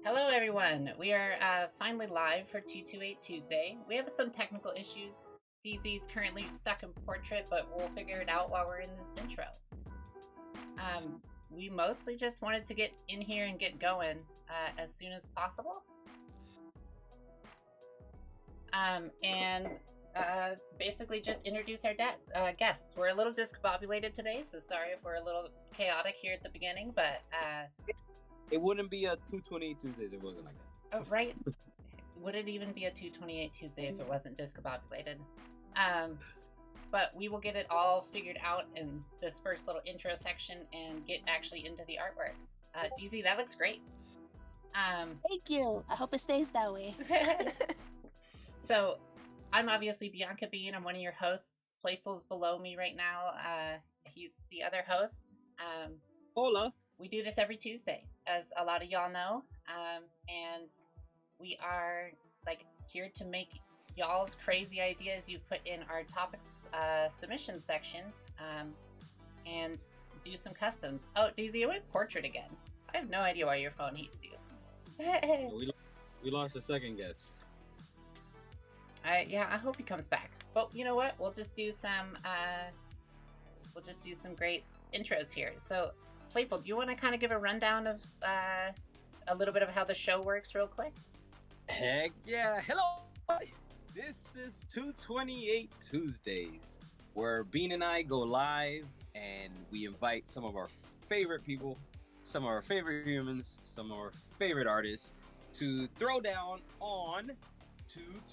Hello, everyone. We are finally live for 228 Tuesday. We have some technical issues. DZ's currently stuck in portrait, but we'll figure it out while we're in this intro. We mostly just wanted to get in here and get going as soon as possible. and basically just introduce our guests. We're a little discombobulated today, so sorry if we're a little chaotic here at the beginning, but it wouldn't be a 228 Tuesdays if it wasn't like that. Oh, right. Would it even be a 228 Tuesday if it wasn't discombobulated? But we will get it all figured out in this first little intro section and get actually into the artwork. DZ, that looks great. Thank you. I hope it stays that way. So, I'm obviously Bianca Bean. I'm one of your hosts. Playful's below me right now. He's the other host. Hola. We do this every Tuesday, as a lot of y'all know. And we are like here to make y'all's crazy ideas you've put in our topics submission section and do some customs. Oh, DZ, you went portrait again. I have no idea why your phone hates you. We lost a second guess. Yeah, I hope he comes back. But you know what? We'll just do some great intros here. So, Playful, do you want to kind of give a rundown of a little bit of how the show works real quick? Heck yeah. Hello. This is 228 Tuesdays, where Bean and I go live and we invite some of our favorite people, some of our favorite humans, some of our favorite artists to throw down on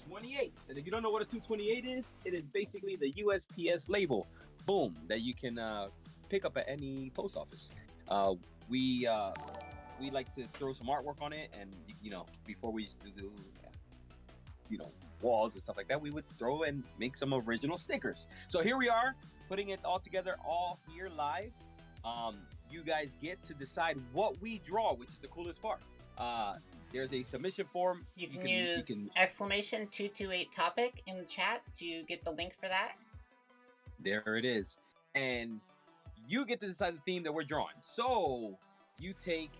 228s. And if you don't know what a 228 is, it is basically the USPS label, boom, that you can pick up at any post office. We like to throw some artwork on it, and before we used to do walls and stuff like that, we would throw and make some original stickers. So here we are, putting it all together all here live. You guys get to decide what we draw, which is the coolest part. There's a submission form. You can use exclamation 228 topic in the chat to get the link for that. There it is. And you get to decide the theme that we're drawing. So you take,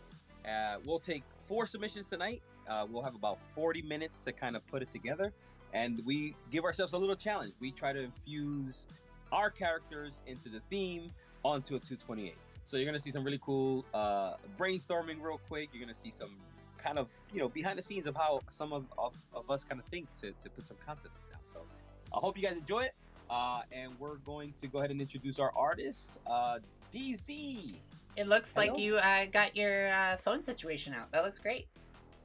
we'll take 4 submissions tonight. We'll have about 40 minutes to kind of put it together. And we give ourselves a little challenge. We try to infuse our characters into the theme onto a 228. So you're going to see some really cool brainstorming real quick. You're going to see some kind of, behind the scenes of how some of us kind of think to put some concepts down. So I hope you guys enjoy it. And we're going to go ahead and introduce our artist, DZ. It looks like you got your phone situation out. That looks great.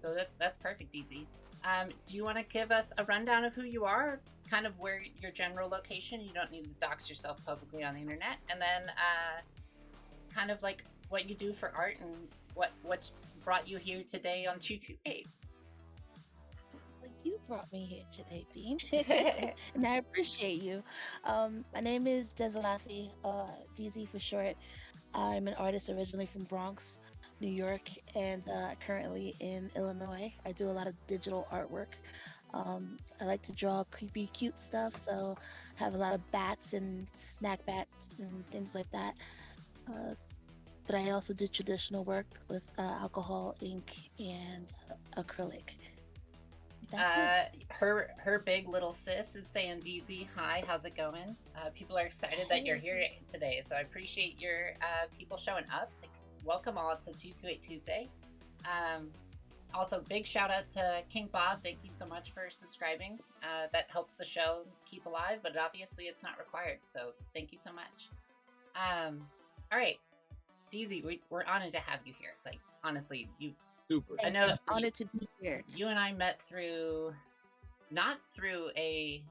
So that's perfect, DZ. Do you want to give us a rundown of who you are, kind of where your general location? You don't need to dox yourself publicly on the internet. And then kind of like what you do for art and what brought you here today on 228. Well, you brought me here today, Bean. And I appreciate you. My name is DZ Helasi, DZ for short. I'm an artist originally from Bronx, New York, and currently in Illinois. I do a lot of digital artwork. I like to draw creepy, cute stuff, so I have a lot of bats and snack bats and things like that. But I also do traditional work with alcohol, ink, and acrylic. Her big little sis is saying, DZ, hi, how's it going? People are excited that you're here today, so I appreciate your people showing up. Welcome all to 228 Tuesday. Also, big shout out to King Bob. Thank you so much for subscribing. That helps the show keep alive, but obviously it's not required, so thank you so much. All right, DZ, we're honored to have you here. Like, honestly, you... Super. I know. Honored to be here. You and I met not through a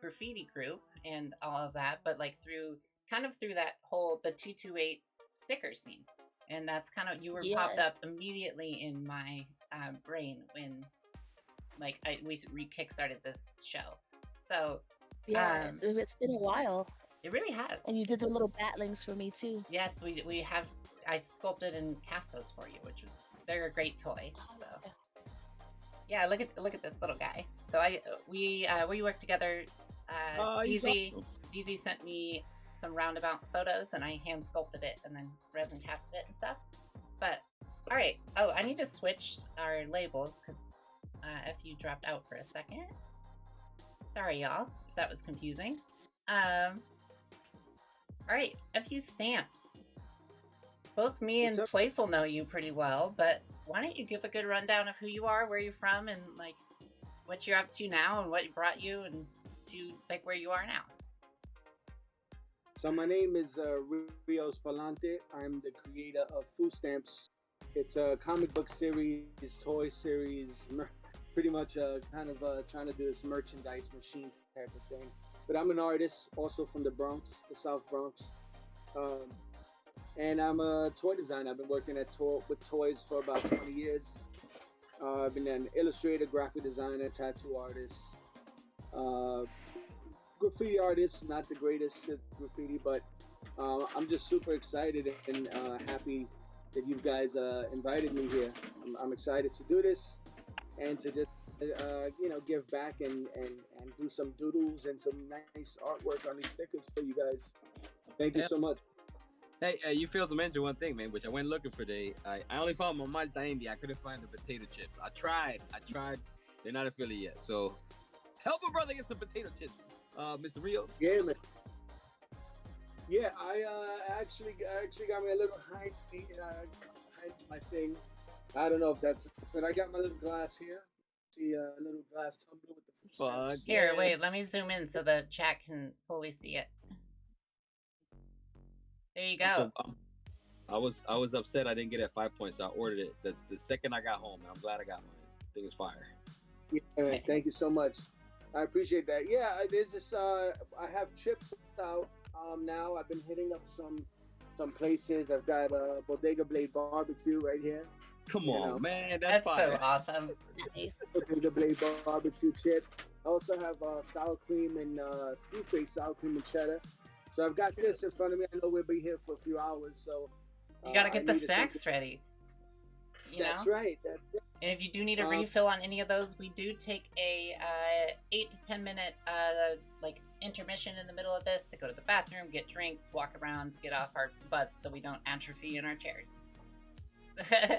graffiti group and all of that, but like through that whole, the 228 sticker scene. And that's kind of, you were popped up immediately in my brain when we kickstarted this show. So yeah, it's been a while. It really has. And you did the little batlings for me too. Yes, we have. I sculpted and cast those for you, which was, they're a great toy. So yeah, look at this little guy. So we worked together. DZ sent me some roundabout photos, and I hand sculpted it and then resin casted it and stuff. But all right. Oh, I need to switch our labels because FU dropped out for a second. Sorry, y'all, if that was confusing. All right, FU Stamps. Both me and Playful know you pretty well, but why don't you give a good rundown of who you are, where you're from, and like what you're up to now and what brought you and to like where you are now. So my name is Rios Valente. I'm the creator of FU Stamps. It's a comic book series, toy series, pretty much kind of trying to do this merchandise machine type of thing. But I'm an artist, also from the Bronx, the South Bronx. And I'm a toy designer. I've been working with toys for about 20 years. I've been an illustrator, graphic designer, tattoo artist, graffiti artist. Not the greatest at graffiti, but I'm just super excited and happy that you guys invited me here. I'm excited to do this and to just give back and do some doodles and some nice artwork on these stickers for you guys. Thank you so much. Hey, you failed to mention one thing, man, which I went looking for today. I only found my Malta India. I couldn't find the potato chips. I tried. They're not affiliate yet. So help a brother get some potato chips, Mr. Rios. Yeah, man. Yeah, I actually got me a little behind my thing. I don't know if that's, but I got my little glass here. See a little glass tumbler with the fruit stamps. Here, wait, let me zoom in so the chat can fully see it. There you go. So, I was upset I didn't get it at 5 points. So I ordered it. That's the second I got home, and I'm glad I got mine. I think it's fire. Yeah, thank you so much. I appreciate that. Yeah, there's this. I have chips out now. I've been hitting up some places. I've got a Bodega Blade barbecue right here. Come on, man, that's fire. So awesome. Bodega Blade barbecue chip. I also have sour cream and Screwface sour cream and cheddar. So I've got this in front of me. I know we'll be here for a few hours, so you gotta get the snacks ready. That's right. And if you do need a refill on any of those, we do take a 8 to 10 minute intermission in the middle of this to go to the bathroom, get drinks, walk around, get off our butts so we don't atrophy in our chairs.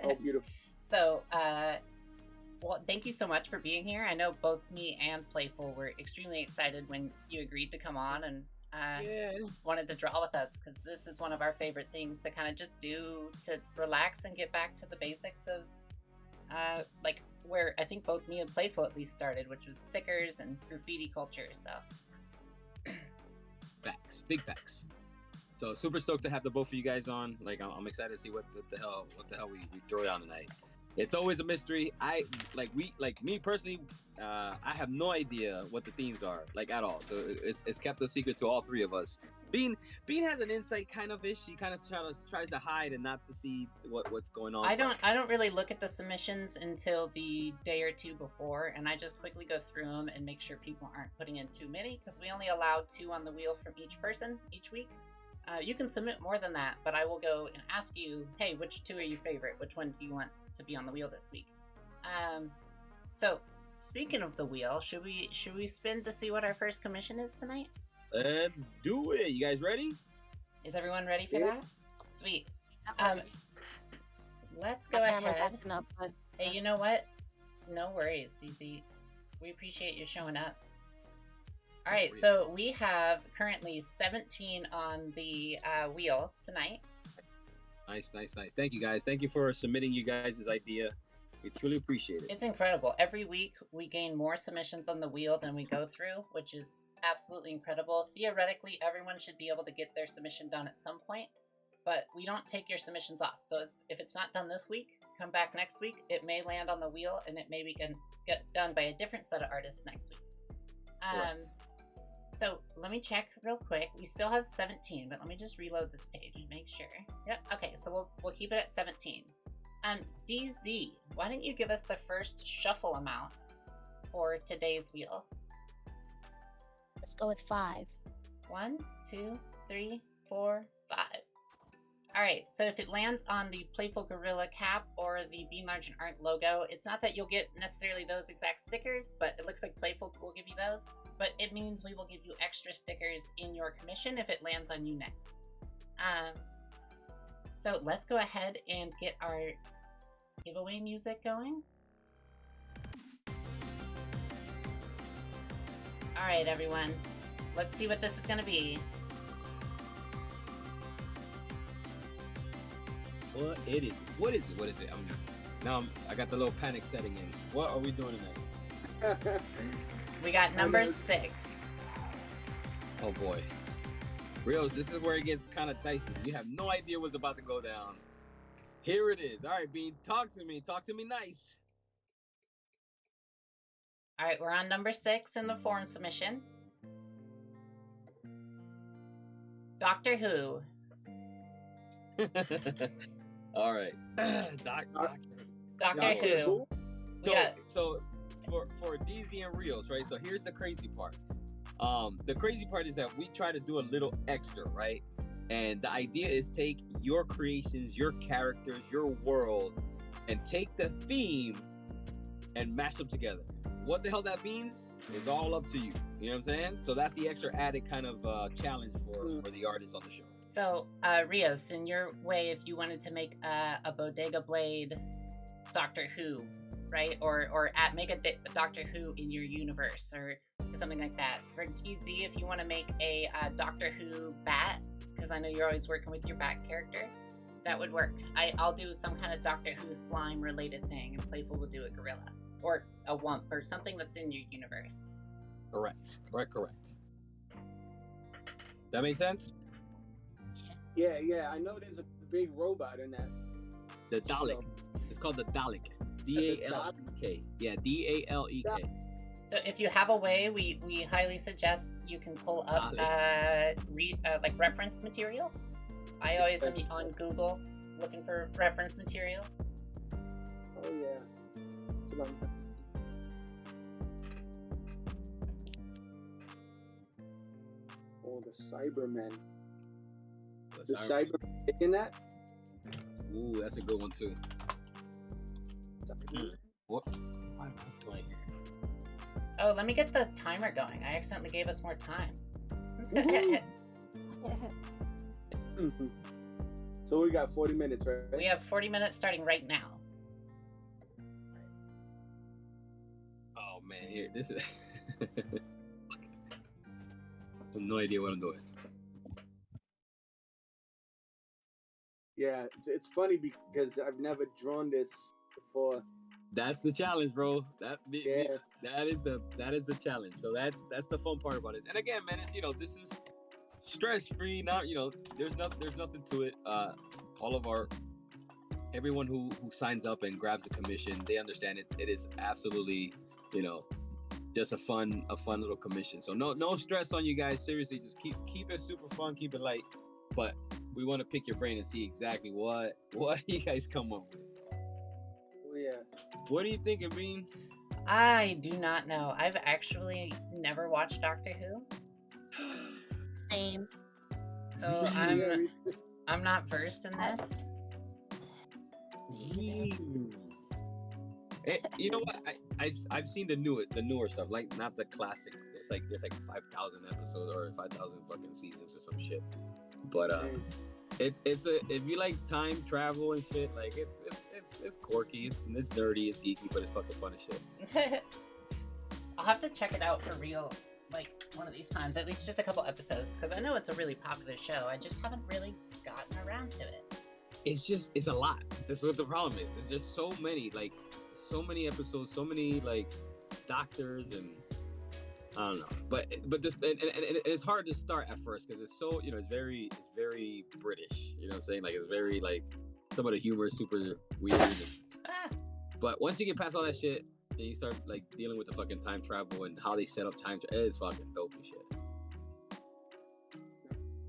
Oh, beautiful. So, well, thank you so much for being here. I know both me and Playful were extremely excited when you agreed to come on and wanted to draw with us, because this is one of our favorite things to kind of just do to relax and get back to the basics of where I think both me and Playful at least started, which was stickers and graffiti culture. So facts, big facts. So super stoked to have the both of you guys on. Like I'm excited to see what the hell we throw down tonight. It's always a mystery. Me personally, I have no idea what the themes are at all. So it's kept a secret to all three of us. Bean has an insight kind of ish. She kind of tries to hide and not to see what's going on. I don't really look at the submissions until the day or two before, and I just quickly go through them and make sure people aren't putting in too many, because we only allow 2 on the wheel from each person each week. You can submit more than that, but I will go and ask you, hey, which 2 are your favorite? Which one do you want to be on the wheel this week? So speaking of the wheel, should we spin to see what our first commission is tonight? Let's do it. You guys ready? Is everyone ready for that? Sweet. Let's go ahead. Hey, you know what? No worries, DZ. We appreciate you showing up. All right, so we have currently 17 on the wheel tonight. Nice. Thank you, guys. Thank you for submitting you guys' idea. We truly appreciate it. It's incredible. Every week we gain more submissions on the wheel than we go through, which is absolutely incredible. Theoretically, everyone should be able to get their submission done at some point, but we don't take your submissions off. So if it's not done this week, come back next week. It may land on the wheel, and it may get done by a different set of artists next week. So let me check real quick. We still have 17, but let me just reload this page and make sure. Yep. Okay, so we'll keep it at 17. DZ, why don't you give us the first shuffle amount for today's wheel? Let's go with 5. 1, 2, 3, 4, 5. All right, so if it lands on the Playful Gorilla cap or the B Margin Art logo, it's not that you'll get necessarily those exact stickers, but it looks like Playful will give you those. But it means we will give you extra stickers in your commission if it lands on you next. So let's go ahead and get our giveaway music going. All right, everyone. Let's see what this is going to be. What is it? I got the little panic setting in. What are we doing tonight? We got number 6. Oh boy. Rios, this is where it gets kind of dicey. You have no idea what's about to go down. Here it is. All right, Bean, talk to me. Talk to me nice. All right, we're on number 6 in the form submission. Doctor Who. All right. Doctor Who. So for DZ and Rios, right? So here's the crazy part. The crazy part is that we try to do a little extra, right? And the idea is take your creations, your characters, your world, and take the theme and mash them together. What the hell that means is all up to you. You know what I'm saying? So that's the extra added kind of challenge for the artists on the show. So, Rios, in your way, if you wanted to make a Bodega Blade Doctor Who, right? Or make a Doctor Who in your universe or something like that. For DZ, if you want to make a Doctor Who Bat, because I know you're always working with your Bat character, that would work. I'll do some kind of Doctor Who slime related thing, and Playful will do a gorilla or a Wump or something that's in your universe. Correct. That makes sense? Yeah. I know there's a big robot in that. The Dalek. It's called the Dalek. D-A-L-E-K. Yeah, D-A-L-E-K. So if you have a way, we highly suggest you can pull up like reference material. I always am on Google looking for reference material. Oh yeah. Oh, the Cybermen. The Cybermen in that? Ooh, that's a good one too. What am I doing here? Oh, let me get the timer going. I accidentally gave us more time. So we got 40 minutes, right? We have 40 minutes starting right now. Oh man, here, this is... I have no idea what I'm doing. Yeah, it's funny because I've never drawn this before. That's the challenge, bro. That Yeah. that is the challenge. So that's the fun part about it. And again, man, it's this is stress free. Not there's nothing to it. All of everyone who signs up and grabs a commission, they understand it is absolutely just a fun little commission. So no stress on you guys. Seriously, just keep it super fun, keep it light. But we want to pick your brain and see exactly what you guys come up with. Oh yeah. What do you think, Bean? I do not know. I've actually never watched Doctor Who. Same. So I'm not versed in this. You know what? I've seen the newer stuff, like not the classic. There's like 5,000 episodes or 5,000 fucking seasons or some shit. But it's if you like time travel and shit, like it's quirky, it's nerdy, it's geeky, but it's fucking fun as shit. I'll have to check it out for real, like one of these times, at least just a couple episodes, because I know it's a really popular show. I just haven't really gotten around to it. It's a lot. That's what the problem is. There's just so many episodes, so many like doctors, and I don't know. But this and it's hard to start at first because it's so it's very British. You know what I'm saying? Like it's very like some of the humor is super weird. But once you get past all that shit and you start like dealing with the fucking time travel and how they set up time travel, it's fucking dope and shit.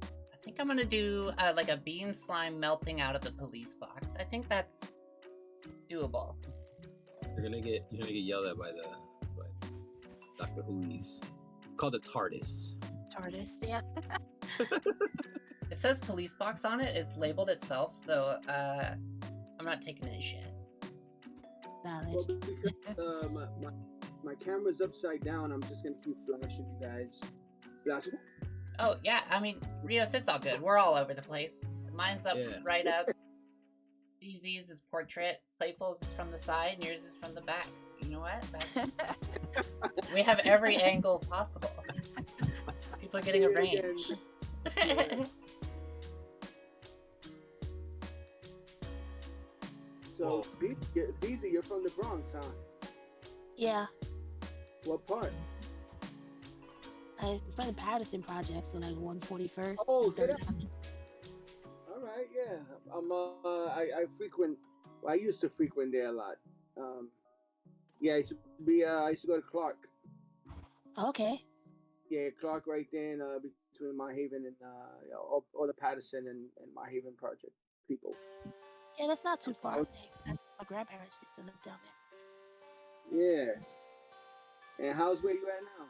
I think I'm gonna do like a bean slime melting out of the police box. I think that's doable. You're gonna get yelled at by Dr. Who's called the TARDIS. TARDIS, yeah. It says police box on it. It's labeled itself, so I'm not taking any shit. Valid. Well, because my camera's upside down, I'm just gonna keep flashing you guys. Flash. Oh yeah, I mean Rios, it's all good. We're all over the place. Mine's up right up. DZ's is portrait. Playful's is from the side, and yours is from the back. You know what? We have every angle possible. People are getting a range. So, DZ, you're from the Bronx, huh? Yeah. What part? For the Patterson project, so like 141st Oh, and get up. 37th. All right, yeah. I frequent. Well, I used to frequent there a lot. Um, yeah, I used to go to Clark. Okay. Yeah, Clark right there in, between My Haven and all the Patterson and My Haven project people. Yeah, that's not too far. Oh, My grandparents used to live down yeah. And how's where you at now?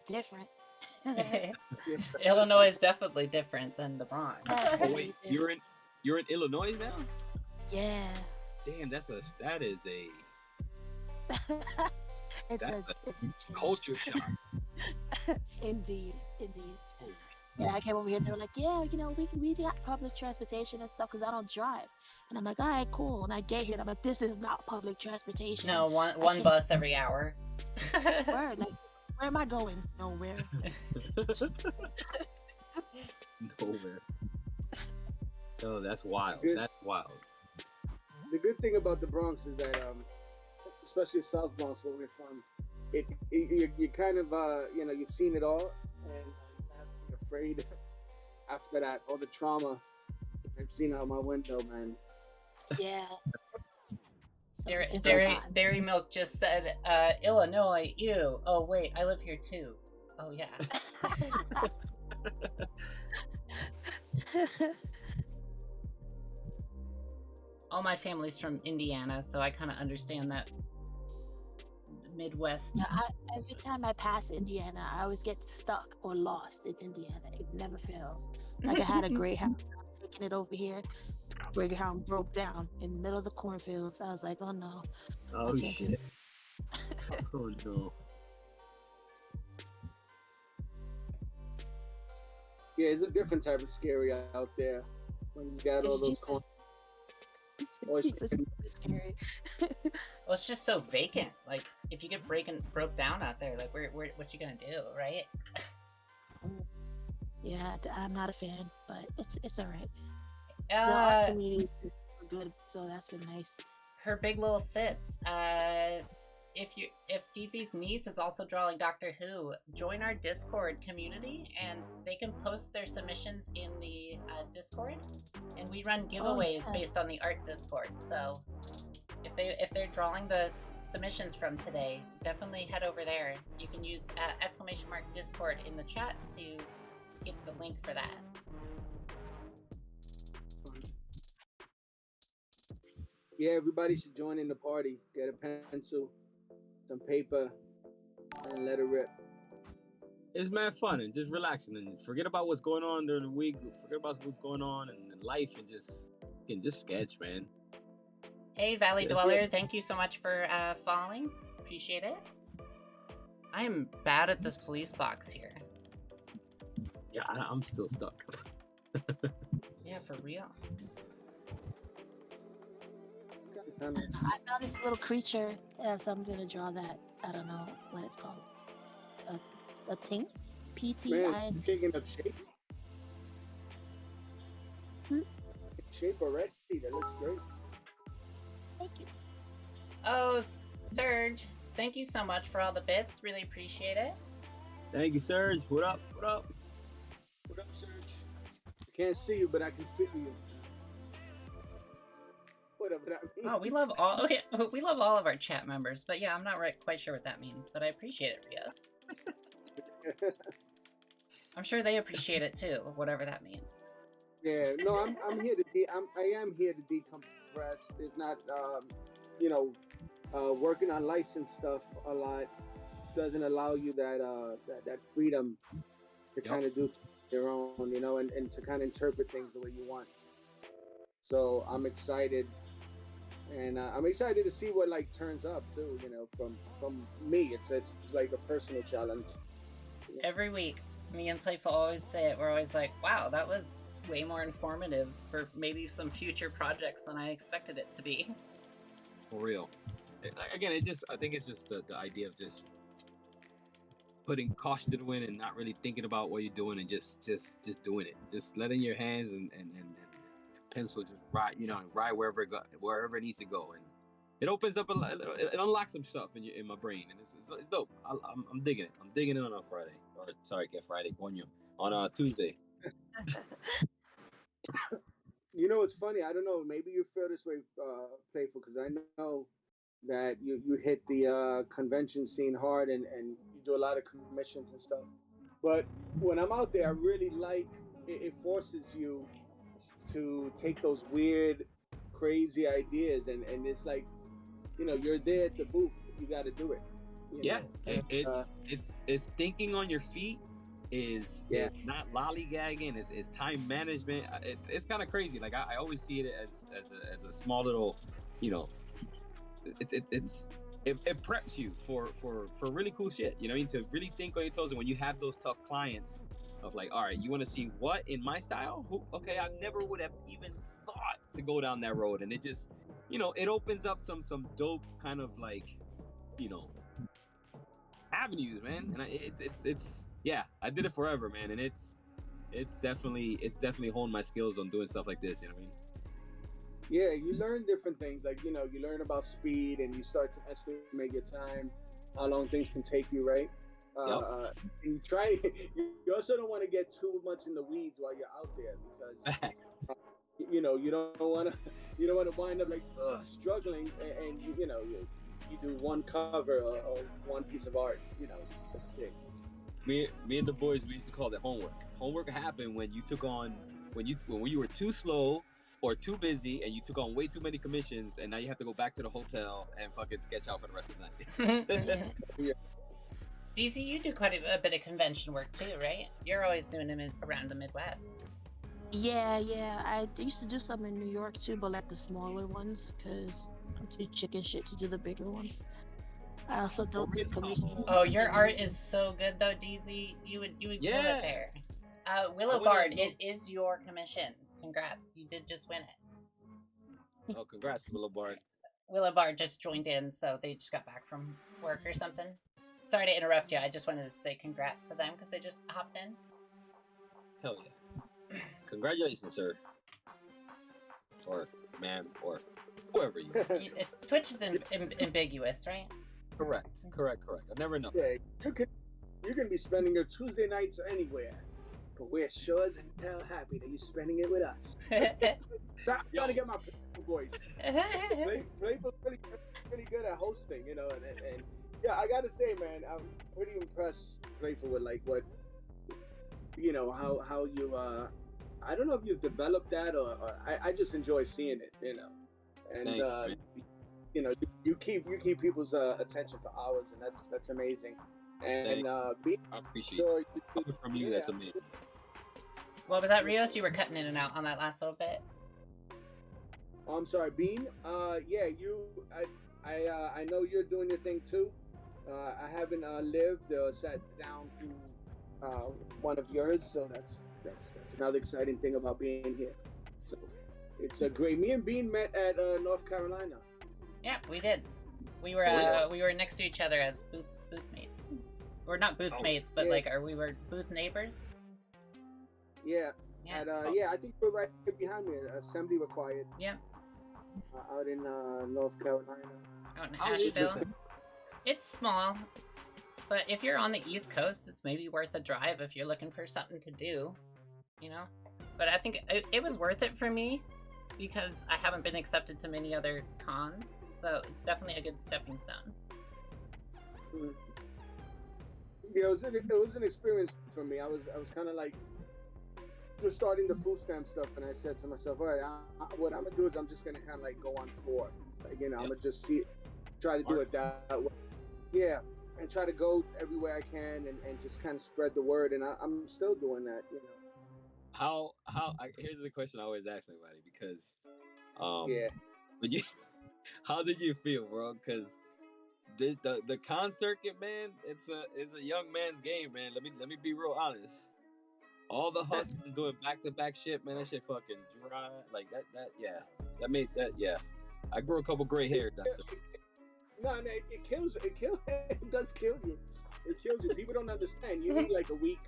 there. It's different. Yeah. Illinois is definitely different than the Bronx. Oh Definitely wait, different. you're in Illinois now? Yeah. Damn, that is a it's that's a a it's a change. culture shock. Indeed, indeed. Holy Yeah, I came over here and they were like, yeah, we got public transportation and stuff because I don't drive. And I'm like, all right, cool. And I get here and I'm like, this is not public transportation. No, I one can't bus every hour. word. Like, where am I going? Nowhere. Nowhere. Oh, that's wild. Good. That's wild. The good thing about the Bronx is that, especially South Bronx where we're from, you kind of you've seen it all, and you don't have to be afraid after that all the trauma I've seen out my window, man. Yeah. So Dairy, it's Dairy, fine. Dairy Milk just said, Illinois, ew. Oh, wait, I live here too. Oh, yeah. All my family's from Indiana, so I kind of understand that Midwest. Yeah, every time I pass Indiana, I always get stuck or lost in Indiana. It never fails. Like I had a Greyhound, taking it over here. Greyhound broke down in the middle of the cornfields. I was like, oh no. Oh I can't do shit. Oh no. Yeah, it's a different type of scary out there when you got all It's those Jeepers. corners. It's Always Jeepers Creepers scary. Well, it's just so vacant. Like, if you get broke down out there, like, what you gonna do, right? Yeah, I'm not a fan, but it's all right. The art community is good, so that's been nice. Her big little sis. If DZ's niece is also drawing Doctor Who, join our Discord community, and they can post their submissions in the Discord, and we run giveaways based on the art Discord. So if they're drawing the submissions from today, definitely head over there. You can use !Discord in the chat to get the link for that. Yeah, everybody should join in the party. Get a pencil, some paper, and let it rip. It's mad fun and just relaxing and forget about what's going on during the week. Forget about what's going on in life and just sketch, man. Hey, Valley Yes, Dweller, yeah. thank you so much for following. Appreciate it. I am bad at this police box here. Yeah, I'm still stuck. Yeah, for real. I found this little creature, so I'm gonna draw that. I don't know what it's called. A tink? Man, PTI. taking up shape. Shape already. That looks great. Thank you. Oh, Serge, thank you so much for all the bits. Really appreciate it. Thank you, Serge. What up? What up? What up, Serge? I can't see you, but I can feel you. Whatever that means. Oh, we love all of our chat members, but yeah, I'm not quite sure what that means, but I appreciate it, Rios. I'm sure they appreciate it too, whatever that means. Yeah, no, I'm here to I am here to decompress. There's not working on license stuff a lot doesn't allow you that freedom to kind of do your own, and to kind of interpret things the way you want. So I'm excited, and I'm excited to see what turns up too. From me, it's like a personal challenge. Every week, me and Playful always say it. We're always like, wow, that was way more informative for maybe some future projects than I expected it to be. For real. Again, I think it's just the idea of just putting caution to the wind and not really thinking about what you're doing and just doing it. Just letting your hands and pencil just ride wherever it needs to go. And it opens up it unlocks some stuff in my brain, and it's dope. I'm digging it. I'm digging it on a Friday. Or sorry, get Friday, coño, on a Tuesday. You know, it's funny. I don't know. Maybe you feel this way, Playful, because I know that you hit the convention scene hard, and you do a lot of commissions and stuff. But when I'm out there, I really like it forces you to take those weird, crazy ideas, and it's like, you're there at the booth. You got to do it. Yeah, And, it's thinking on your feet. Is not lollygagging. It's time management. It's kind of crazy. Like I always see it as a small little, it preps you for really cool shit. You know what I mean? To really think on your toes. And when you have those tough clients of like, all right, you want to see what in my style? Okay, I never would have even thought to go down that road. And it just, it opens up some dope kind of like, avenues, man. And it's yeah, I did it forever, man. And it's definitely honed my skills on doing stuff like this. You know what I mean? Yeah, you learn different things. Like, you learn about speed, and you start to estimate your time, how long things can take you, right? You try. You also don't want to get too much in the weeds while you're out there, because you don't want to wind up like struggling, and you do one cover or one piece of art. Me and the boys, we used to call it homework. Homework happened when you took on when you were too slow or too busy, and you took on way too many commissions, and now you have to go back to the hotel and fucking sketch out for the rest of the night. Yeah. DZ, you do quite a bit of convention work too, right? You're always doing them around the Midwest. Yeah. I used to do some in New York too, but like the smaller ones, because I'm too chicken shit to do the bigger ones. I also don't get commissions. Oh, your art is so good though, DZ. You would kill it there. Willow Bard, it is your commission. Congrats, you did just win it. Oh, congrats, Willow Bard. Willow Bard just joined in, so they just got back from work or something. Sorry to interrupt you. I just wanted to say congrats to them because they just hopped in. Hell yeah! Congratulations, sir, or ma'am, or whoever you are. Twitch is ambiguous, right? Correct. I never know. Yeah, you can be spending your Tuesday nights anywhere, but we're sure as hell happy that you're spending it with us. Trying to get my voice. Playful's really good at hosting, and yeah, I gotta say, man, I'm pretty impressed, Playful, with like what, how you, I don't know if you've developed that or I just enjoy seeing it, and Thanks, you keep people's attention for hours, and that's amazing. And I appreciate sure it. Coming from you, that's amazing. What was that, Rios? You were cutting in and out on that last little bit. Oh, I'm sorry, Bean. Yeah, I know you're doing your thing too. I haven't lived or sat down to one of yours, so that's another exciting thing about being here. So it's a great. Me and Bean met at North Carolina. Yeah, we did. We were next to each other as booth mates. We're not booth mates, but we were booth neighbors. Yeah. I think we're right behind me. Assembly required. Yeah. Out in North Carolina. Out in Asheville. It's small, but if you're on the East Coast, it's maybe worth a drive if you're looking for something to do, But I think it was worth it for me because I haven't been accepted to many other cons, so it's definitely a good stepping stone. Mm. Yeah, it was an experience for me. I was kind of like just starting the FU Stamp stuff, and I said to myself, all right, what I'm gonna do is I'm just gonna kind of like go on tour. Like, I'm gonna just try to do it that way. Yeah, and try to go everywhere I can and just kind of spread the word, and I'm still doing that. Here's the question I always ask everybody, because how did you feel, bro? Because the con circuit, man, it's a young man's game, man. Let me be real honest. All the hustling, doing back-to-back shit, man, that shit fucking dry. Like that. I grew a couple gray hairs after. No, it kills. It does kill you. It kills you. People don't understand. You need like a week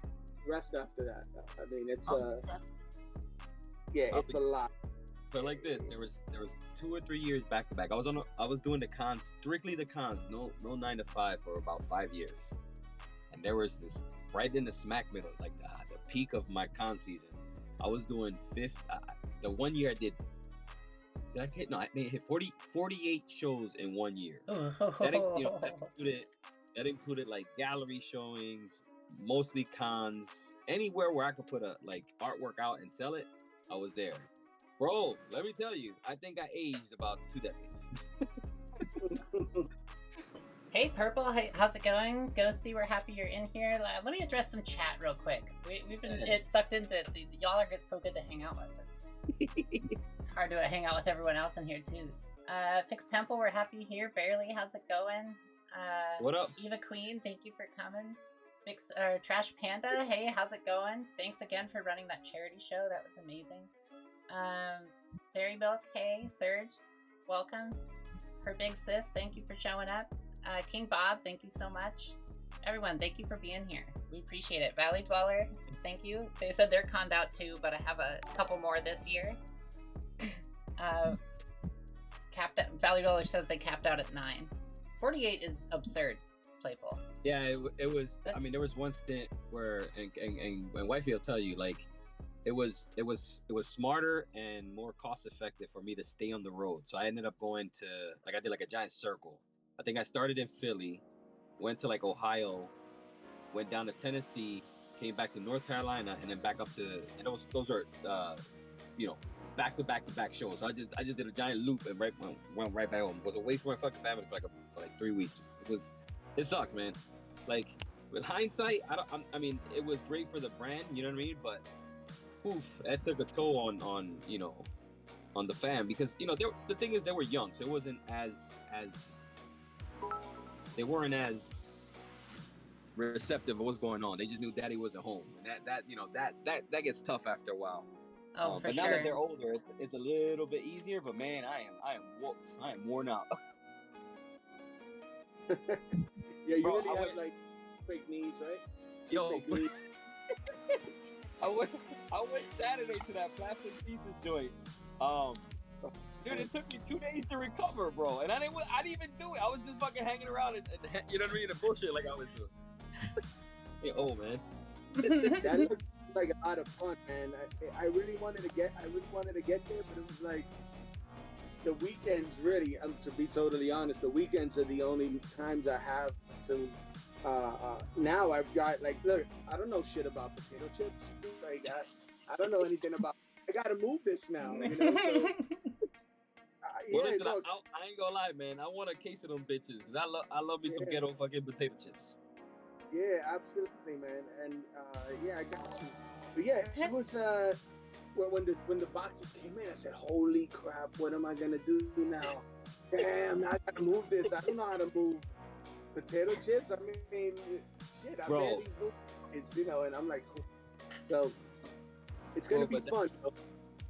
rest after that. I mean, it's it's a lot. So like this, there was 2 or 3 years back to back. I was doing the cons, strictly the cons, no 9 to 5 for about 5 years. And there was this right in the smack middle, like the peak of my con season. I was doing the 1 year I did I hit 48 shows in 1 year. That included like gallery showings, mostly cons, anywhere where I could put a like artwork out and sell it. I was there, bro. Let me tell you, I think I aged about 2 decades. Hey Purple, hey, how's it going? Ghosty, we're happy you're in here. Let me address some chat real quick. We've been sucked into it. Y'all are so good to hang out with. It's hard to hang out with everyone else in here too. Fixed Temple, we're happy here. Barely, how's it going? What up? Eva Queen, thank you for coming. Trash Panda, hey, how's it going? Thanks again for running that charity show. That was amazing. Fairy Milk, hey, Surge, welcome. Her big sis, thank you for showing up. King Bob, thank you so much. Everyone, thank you for being here. We appreciate it. Valley Dweller, thank you. They said they're conned out too, but I have a couple more this year. Valley Dweller says they capped out at 9. 48 is absurd. Playful. Yeah, it was. I mean, there was one stint where, and Wifey will tell you, like, it was smarter and more cost effective for me to stay on the road. So I ended up going to, like, I did like a giant circle. I think I started in Philly, went to like Ohio, went down to Tennessee, came back to North Carolina, and then back up to. And those are, back to back shows. So I just did a giant loop and went right back home. Was away from my fucking family for like 3 weeks. It sucks, man. Like, with hindsight, I mean, it was great for the brand, you know what I mean? But, oof, that took a toll on the fam because the thing is they were young, so it wasn't they weren't as receptive of what's going on. They just knew daddy wasn't home, and that gets tough after a while. Oh, for but sure. now that they're older, it's a little bit easier. But man, I am whooped. I am worn out. Yeah, you really have like fake knees, right? Yo, fake knees. I went Saturday to that plastic pieces joint. Dude, it took me 2 days to recover, bro, and I didn't even do it. I was just fucking hanging around and you know what I mean, the bullshit like I was doing. Hey, oh man, that looked like a lot of fun, man. I really wanted to get there, but it was like the weekends. Really, to be totally honest, the weekends are the only times I have to. Now I've got like, look, I don't know shit about potato chips. Like I don't know anything about. I gotta move this now. So, well, listen, I ain't gonna lie, man. I want a case of them bitches because I love me some ghetto fucking potato chips. Yeah, absolutely, man. And yeah, I got you. But yeah, it was when the boxes came in, I said, "Holy crap! What am I gonna do now? Damn, now I gotta move this. I don't know how to move potato chips. I mean, shit, I barely move it, and I'm like, so it's gonna be fun.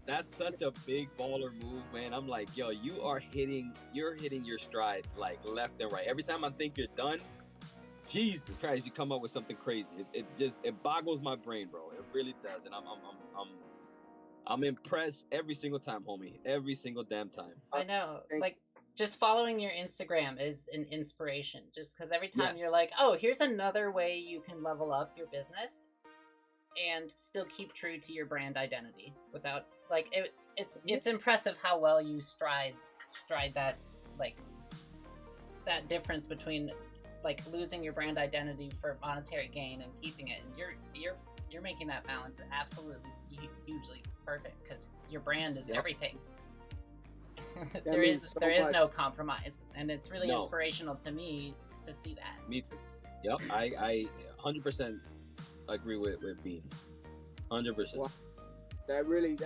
That's such a big baller move, man. I'm like, yo, you're hitting your stride like left and right. Every time I think you're done, Jesus Christ, you come up with something crazy. It boggles my brain, bro. It really does, and I'm impressed every single time, homie. Every single damn time. I know, like just following your Instagram is an inspiration. Just because every time you're like, oh, here's another way you can level up your business and still keep true to your brand identity without like it's impressive how well you stride that like that difference between like losing your brand identity for monetary gain and keeping it, and you're making that balance absolutely hugely perfect because your brand is everything. there is no compromise, and it's really inspirational to me to see that. Me too. Yep, I 100% agree with Bean. 100%. Well, that really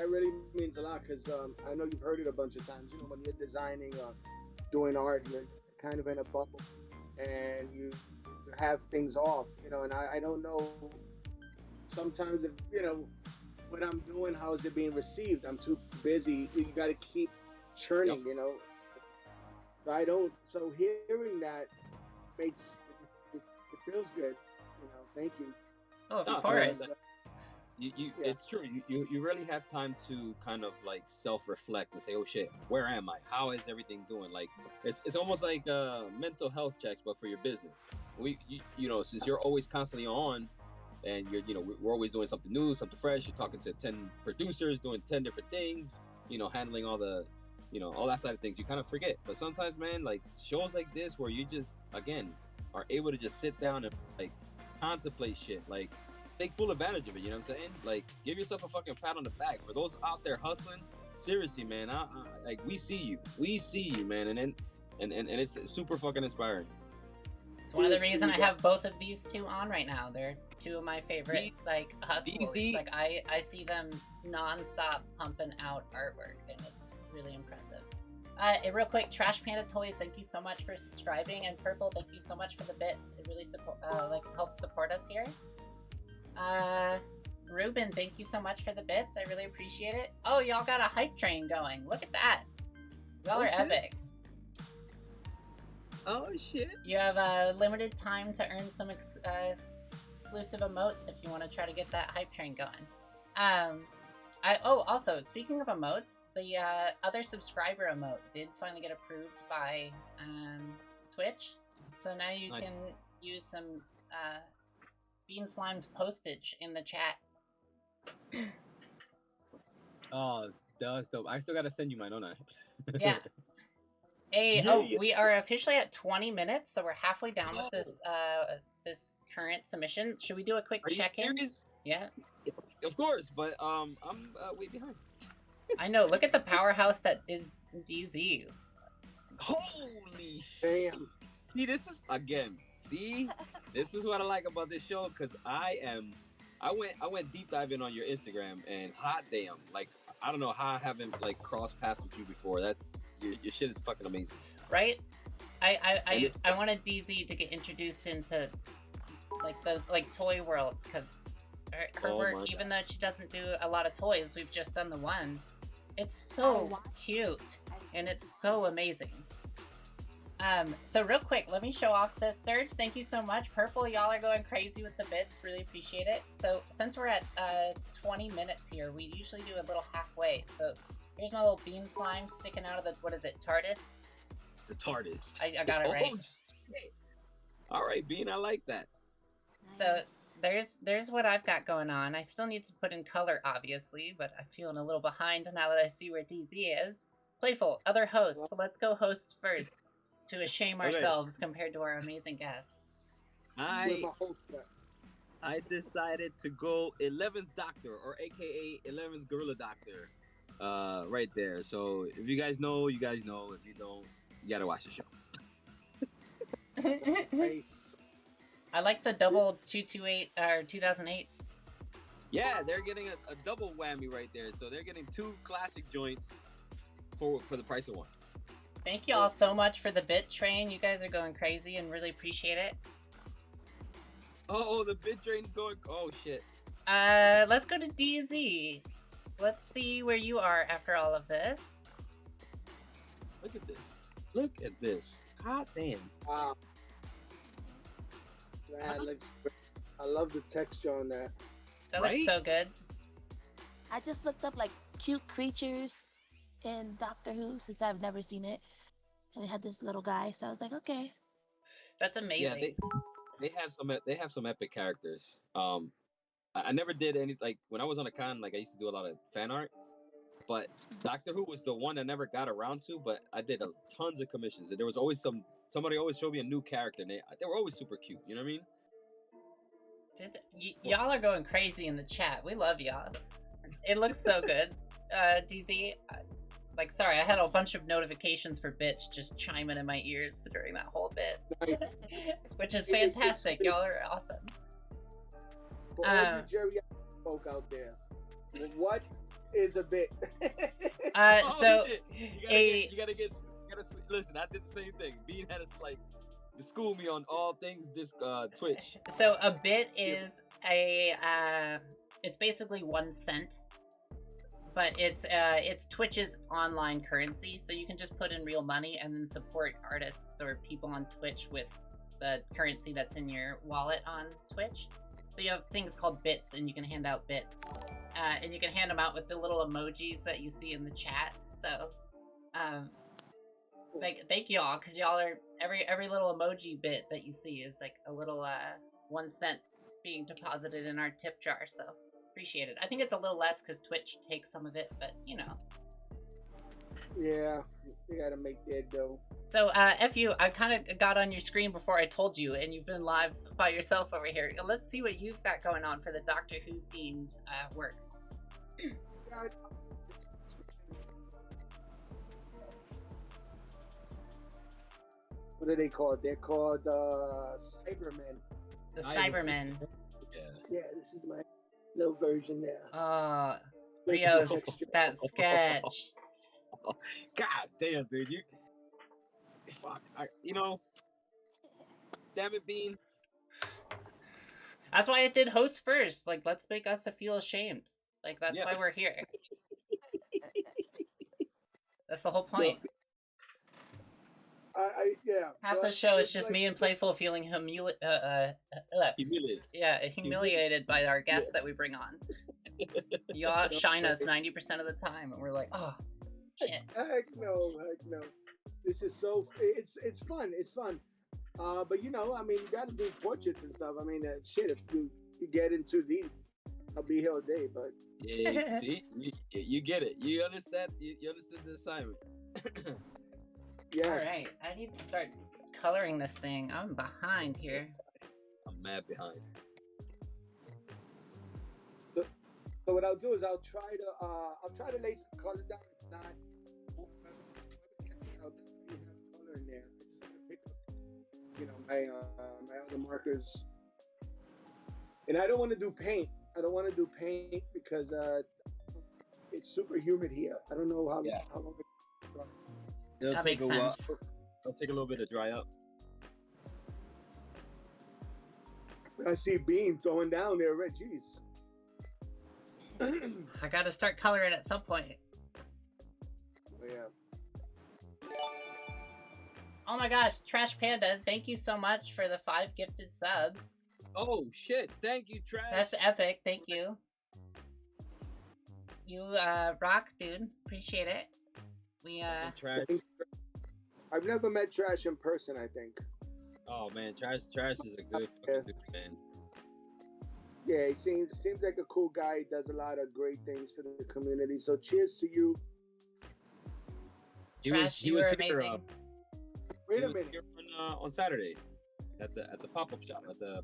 means a lot because I know you've heard it a bunch of times. When you're designing or doing art, you're kind of in a bubble and you have things off. And I don't know. Sometimes if what I'm doing, how is it being received? I'm too busy. You got to keep churning. So I don't. So hearing that makes it feels good. Thank you. Oh, of course. Yeah. it's true. You really have time to kind of like self-reflect and say, oh shit, where am I? How is everything doing? Like it's almost like mental health checks, but for your business. You know, since you're always constantly on, and we're always doing something new, something fresh. You're talking to 10 producers, doing 10 different things. You know, handling all the, all that side of things. You kind of forget. But sometimes, man, like shows like this where you just again are able to just sit down and like contemplate shit, like take full advantage of it. You know what I'm saying? Like, give yourself a fucking pat on the back. For those out there hustling, seriously, man, like we see you, man, and it's super fucking inspiring. It's one of the reasons I have both of these two on right now. They're two of my favorite like hustlers. Like I see them nonstop pumping out artwork, and it's really impressive. Real quick, Trash Panda Toys, thank you so much for subscribing, and Purple, thank you so much for the bits. It really helps support us here. Ruben, thank you so much for the bits. I really appreciate it. Oh, y'all got a hype train going. Look at that. Y'all are epic. Oh shit. You have a limited time to earn some exclusive emotes if you want to try to get that hype train going. Also, speaking of emotes, the other subscriber emote did finally get approved by Twitch. So now you can use some Bean Slime's postage in the chat. Oh, that's dope. I still gotta send you mine, don't I? Yeah. We are officially at 20 minutes, so we're halfway down with this this current submission. Should we do a quick check-in? Yeah. Of course, but I'm way behind. I know. Look at the powerhouse that is DZ. Holy damn! See, this is again. See, this is what I like about this show, because I went deep diving on your Instagram, and hot damn, like I don't know how I haven't like crossed paths with you before. That's your shit is fucking amazing. Right? I wanted DZ to get introduced into the toy world, because her work, even though she doesn't do a lot of toys, we've just done the one. It's so cute and it's so amazing. So real quick, let me show off this. Surge, thank you so much. Purple, y'all are going crazy with the bits. Really appreciate it. So since we're at 20 minutes here, we usually do a little halfway. So here's my little bean slime sticking out of the, what is it, TARDIS? The TARDIS. I got it right. Oh, shit. All right, Bean, I like that. So there's what I've got going on. I still need to put in color, obviously, but I'm feeling a little behind now that I see where DZ is. Playful, other hosts. So let's go hosts first to shame ourselves compared to our amazing guests. I decided to go 11th Doctor, or AKA 11th Gorilla Doctor, right there. So if you guys know, you guys know. If you don't, you gotta watch the show. Nice. I like the double 228 or 2008. Yeah, they're getting a double whammy right there. So they're getting two classic joints for the price of one. Thank you all so much for the bit train. You guys are going crazy and really appreciate it. Oh, the bit train's going. Oh shit. Let's go to DZ. Let's see where you are after all of this. Look at this. Look at this. Hot damn. Wow. That looks great. I love the texture on that. That looks so good. I just looked up like cute creatures in Doctor Who since I've never seen it, and they had this little guy, so I was like, okay. That's amazing. Yeah, they have some epic characters. I never did any, like when I was on a con, like I used to do a lot of fan art, but Doctor Who was the one I never got around to. But I did tons of commissions, and there was always somebody always showed me a new character, and they were always super cute. You know what I mean? Y'all are going crazy in the chat. We love y'all. It looks so good. DZ, sorry, I had a bunch of notifications for bits just chiming in my ears during that whole bit, which is fantastic. Y'all are awesome. For all you Jerry folk out there, what is a bit? You gotta listen. I did the same thing. Bean had to school me on all things Twitch. So a bit is it's basically 1 cent. But it's Twitch's online currency, so you can just put in real money and then support artists or people on Twitch with the currency that's in your wallet on Twitch. So you have things called bits, and you can hand out bits, and you can hand them out with the little emojis that you see in the chat. So, thank y'all, because y'all are every little emoji bit that you see is like a little 1 cent being deposited in our tip jar. So appreciate it. I think it's a little less because Twitch takes some of it, but you know. Yeah, they gotta make that dough. So, FU, I kind of got on your screen before I told you, and you've been live by yourself over here. Let's see what you've got going on for the Doctor Who themed work. What are they called? They're called Cybermen. The Cybermen. Yeah, this is my little version there. Rio's that sketch. God damn, dude, you. Fuck, damn it, Bean. That's why I did host first. Like, let's make us feel ashamed. Like, that's why we're here. That's the whole point. Half the show is just me and Playful feeling humiliated. Yeah, humiliated by our guests that we bring on. Y'all shine us 90% of the time, and we're like, oh, shit. Heck no. This is it's fun. It's fun. But you gotta do portraits and stuff. Shit, if you get into these, I'll be here all day. But yeah, see, you get it. You understand. You understood the assignment. Yes. All right, I need to start coloring this thing. I'm behind here. I'm mad behind. So what I'll do is I'll try to lay some color down. It's not. I'll definitely have color in there. I just gotta pick up, my other markers. And I don't want to do paint. Because it's super humid here. I don't know how long That makes sense. It'll take a little bit to dry up. I see Bean going down there, Red. Jeez. I gotta start coloring at some point. Yeah. Oh my gosh, Trash Panda, thank you so much for the 5 gifted subs. Oh shit, thank you, Trash. That's epic, thank you. You rock, dude. Appreciate it. We Trash. I've never met Trash in person, I think. Oh man, Trash is a good fucking dude, man. Yeah, he seems like a cool guy. He does a lot of great things for the community. So cheers to you. He Trash, was here. amazing. Wait a minute. Here on Saturday at the pop-up shop at the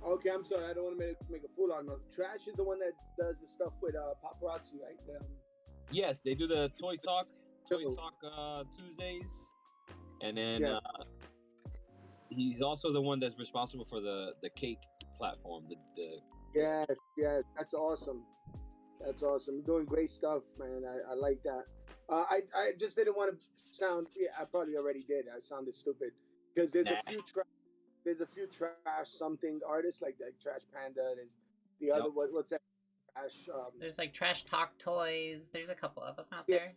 Okay, I'm sorry. I don't want to make a fool out of him. Trash is the one that does the stuff with paparazzi, right? Yes, they do the Toy Talk Tuesdays, and then he's also the one that's responsible for the cake platform. Yes, that's awesome. That's awesome. You're doing great stuff, man. I like that. I just didn't want to sound. Yeah, I probably already did. I sounded stupid because there's a few trash something artists like Trash Panda. There's the other what's that? Trash. There's like Trash Talk Toys. There's a couple of them out there.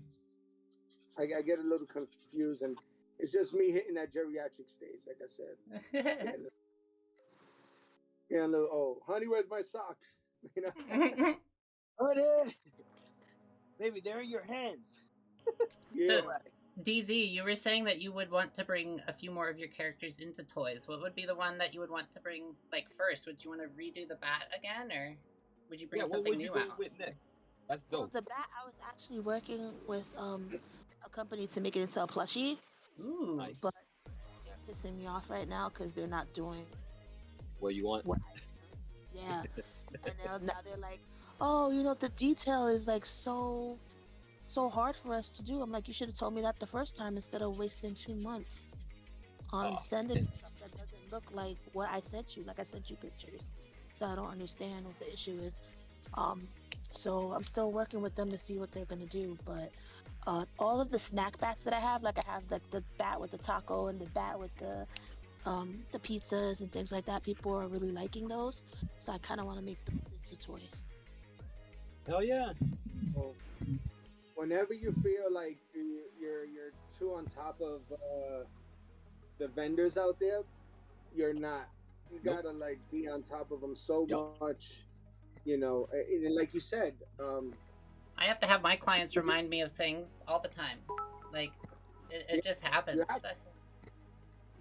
I get a little confused, and it's just me hitting that geriatric stage, like I said. Honey, where's my socks? Honey, baby, they're in your hands. So, DZ, you were saying that you would want to bring a few more of your characters into toys. What would be the one that you would want to bring first? Would you want to redo the bat again, or would you bring something new out? With Nick? That's dope. Well, the bat, I was actually working with a company to make it into a plushie. Ooh, nice. But they're pissing me off right now because they're not doing what you want. Yeah, and now they're like, oh, the detail is so hard for us to do. I'm like, you should have told me that the first time instead of wasting 2 months on sending stuff that doesn't look like what I sent you. Like I sent you pictures, so I don't understand what the issue is. So I'm still working with them to see what they're gonna do. But all of the snack bats that I have, like I have the bat with the taco and the bat with the pizzas and things like that. People are really liking those, so I kind of want to make those into toys. Hell yeah! Well, whenever you feel like you're too on top of the vendors out there, you're not. you Nope. gotta like be on top of them so Yep. much, and like you said, I have to have my clients remind me of things all the time. Like, it just happens.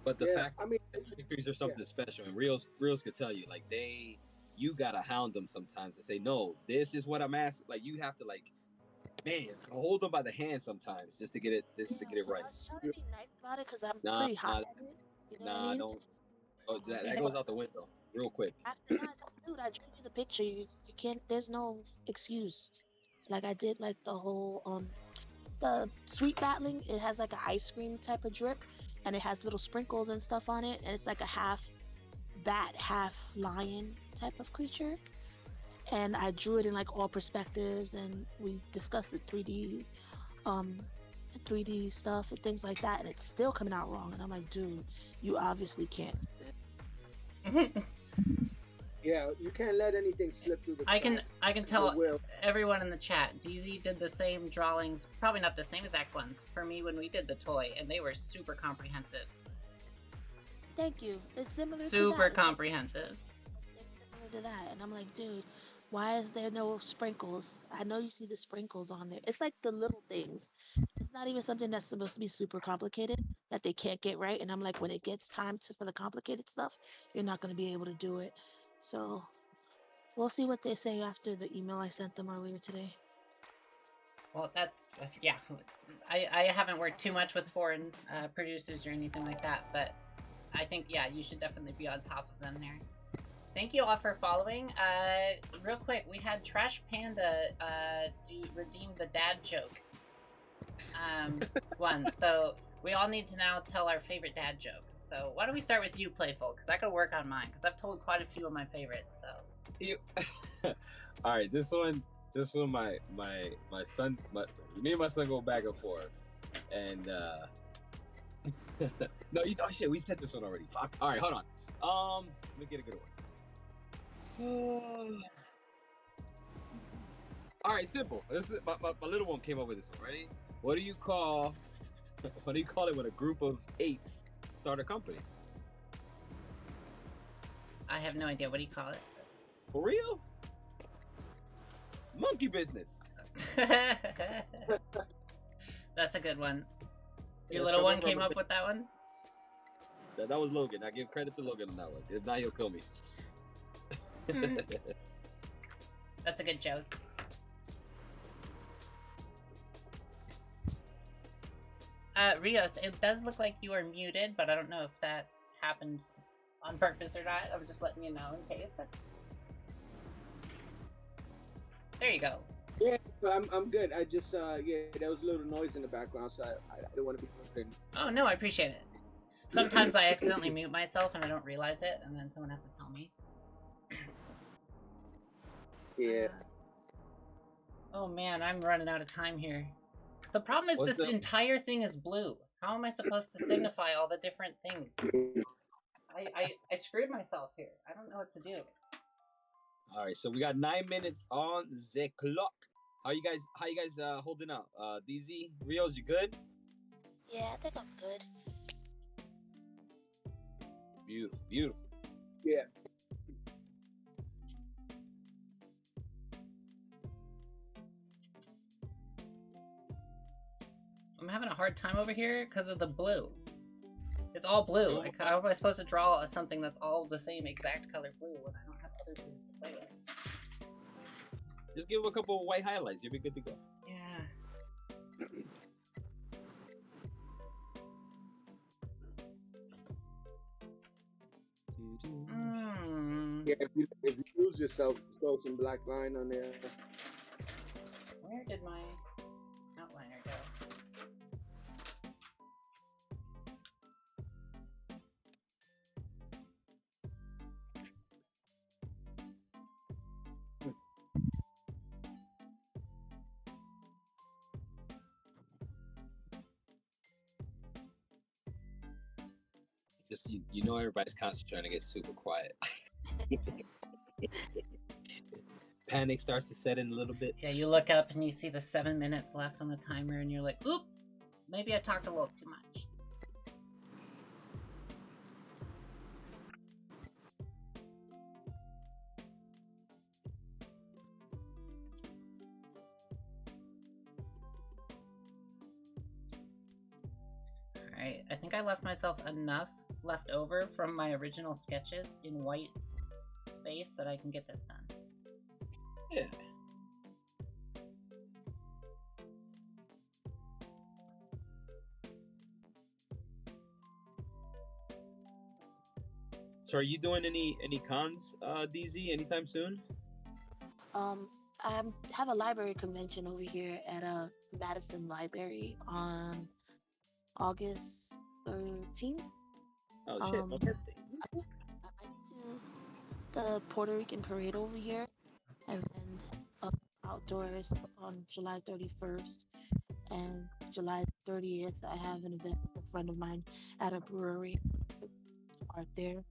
But the yeah, fact I mean, factories are something special, and reels could tell you like you gotta hound them sometimes to say no. This is what I'm asking. Like you have to man, hold them by the hand sometimes just to get it right. I was trying to be nice about it because I'm Nah, pretty hot at it. You know what I mean? don't. Oh, that Yeah. goes out the window real quick. After that, it's like, dude, I drew you the picture. You can't. There's no excuse. Like I did, like the whole the sweet battling. It has like an ice cream type of drip, and it has little sprinkles and stuff on it, and it's like a half bat, half lion type of creature. And I drew it in like all perspectives, and we discussed the 3D stuff and things like that, and it's still coming out wrong. And I'm like, dude, you obviously can't. yeah, you can't let anything slip through the I can cracks. tell It will. everyone in the chat. DZ did the same drawings, probably not the same exact ones, for me when we did the toy, and they were super comprehensive. Thank you. It's similar to Super that. comprehensive. It's similar to that. And I'm like, dude, why is there no sprinkles? I know you see the sprinkles on there. It's like the little things. It's not even something that's supposed to be super complicated that they can't get right. And I'm like, when it gets time for the complicated stuff, you're not going to be able to do it. So we'll see what they say after the email I sent them earlier today. Well, yeah. I haven't worked too much with foreign producers or anything like that, but I think, yeah, you should definitely be on top of them there. Thank you all for following. Real quick, we had Trash Panda redeem the dad joke one. So we all need to now tell our favorite dad joke. So why don't we start with you, Playful? Because I could work on mine. Because I've told quite a few of my favorites. So All right, this one, my son, me and my son go back and forth, and no, oh shit, we said this one already. Fuck. All right, hold on. Let me get a good one. All right, simple. This is my little one came up with this one. Ready? What do you call it when a group of apes start a company? I have no idea. What do you call it? For real? Monkey business. That's a good one. Your Yeah, little I one remember came up with that one? That was Logan. I give credit to Logan on that one. If not, he'll kill me. That's a good joke. Rios, it does look like you are muted, but I don't know if that happened on purpose or not. I'm just letting you know in case. There you go. Yeah, I'm good. I just there was a little noise in the background, so I didn't want to be listening. Oh no, I appreciate it. Sometimes I accidentally mute myself and I don't realize it, and then someone has to tell me. Yeah. Oh man, I'm running out of time here. The problem is What's this up? entire thing is blue. How am I supposed to signify all the different things? I screwed myself here. I don't know what to do. All right, so we got 9 minutes on the clock. How you guys holding out? DZ, Rios, you good? Yeah, I think I'm good. Beautiful, beautiful. Yeah. I'm having a hard time over here because of the blue. It's all blue. Like, how am I supposed to draw something that's all the same exact color blue when I don't have other things to play with? Just give him a couple of white highlights. You'll be good to go. Yeah. Yeah, if you lose yourself, throw some black line on there. Where did my outliner go? Just you know, everybody's constantly trying to get super quiet. Panic starts to set in a little bit. Yeah, you look up and you see the 7 minutes left on the timer, and you're like, "Oop, maybe I talked a little too much." Alright, I think I left myself enough left over from my original sketches in white space that I can get this done. Yeah. So are you doing any cons, DZ, anytime soon? I have a library convention over here at Madison Library on August 13th. Oh shit, my birthday. I think I might do the Puerto Rican parade over here, and then outdoors on July 31st and July 30th. I have an event with a friend of mine at a brewery. Art there.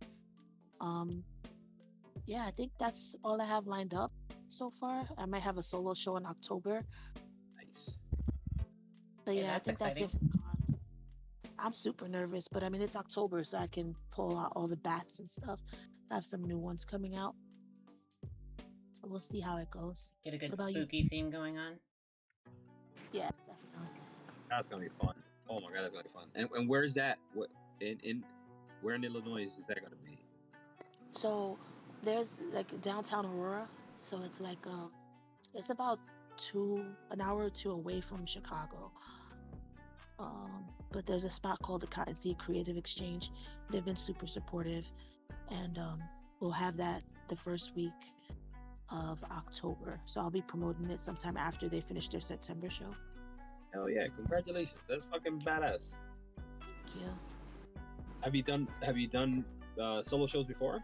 Um, yeah, I think that's all I have lined up so far. I might have a solo show in October, Nice. but Yeah, yeah, I that's think that's exciting. it for cons. I'm super nervous, but I mean it's October, so I can pull out all the bats and stuff. I have some new ones coming out, so we'll see how it goes. Get a good What about you? spooky theme going on. Yeah, definitely. That's gonna be fun. Oh my god, that's gonna be fun. And where's that? What in where in Illinois is that gonna be? So there's like downtown Aurora, so it's like it's about an hour or two away from Chicago. But there's a spot called the Cotton Seed Creative Exchange. They've been super supportive, and we'll have that the first week of October. So I'll be promoting it sometime after they finish their September show. Hell yeah! Congratulations. That's fucking badass. Thank you. Have you done solo shows before?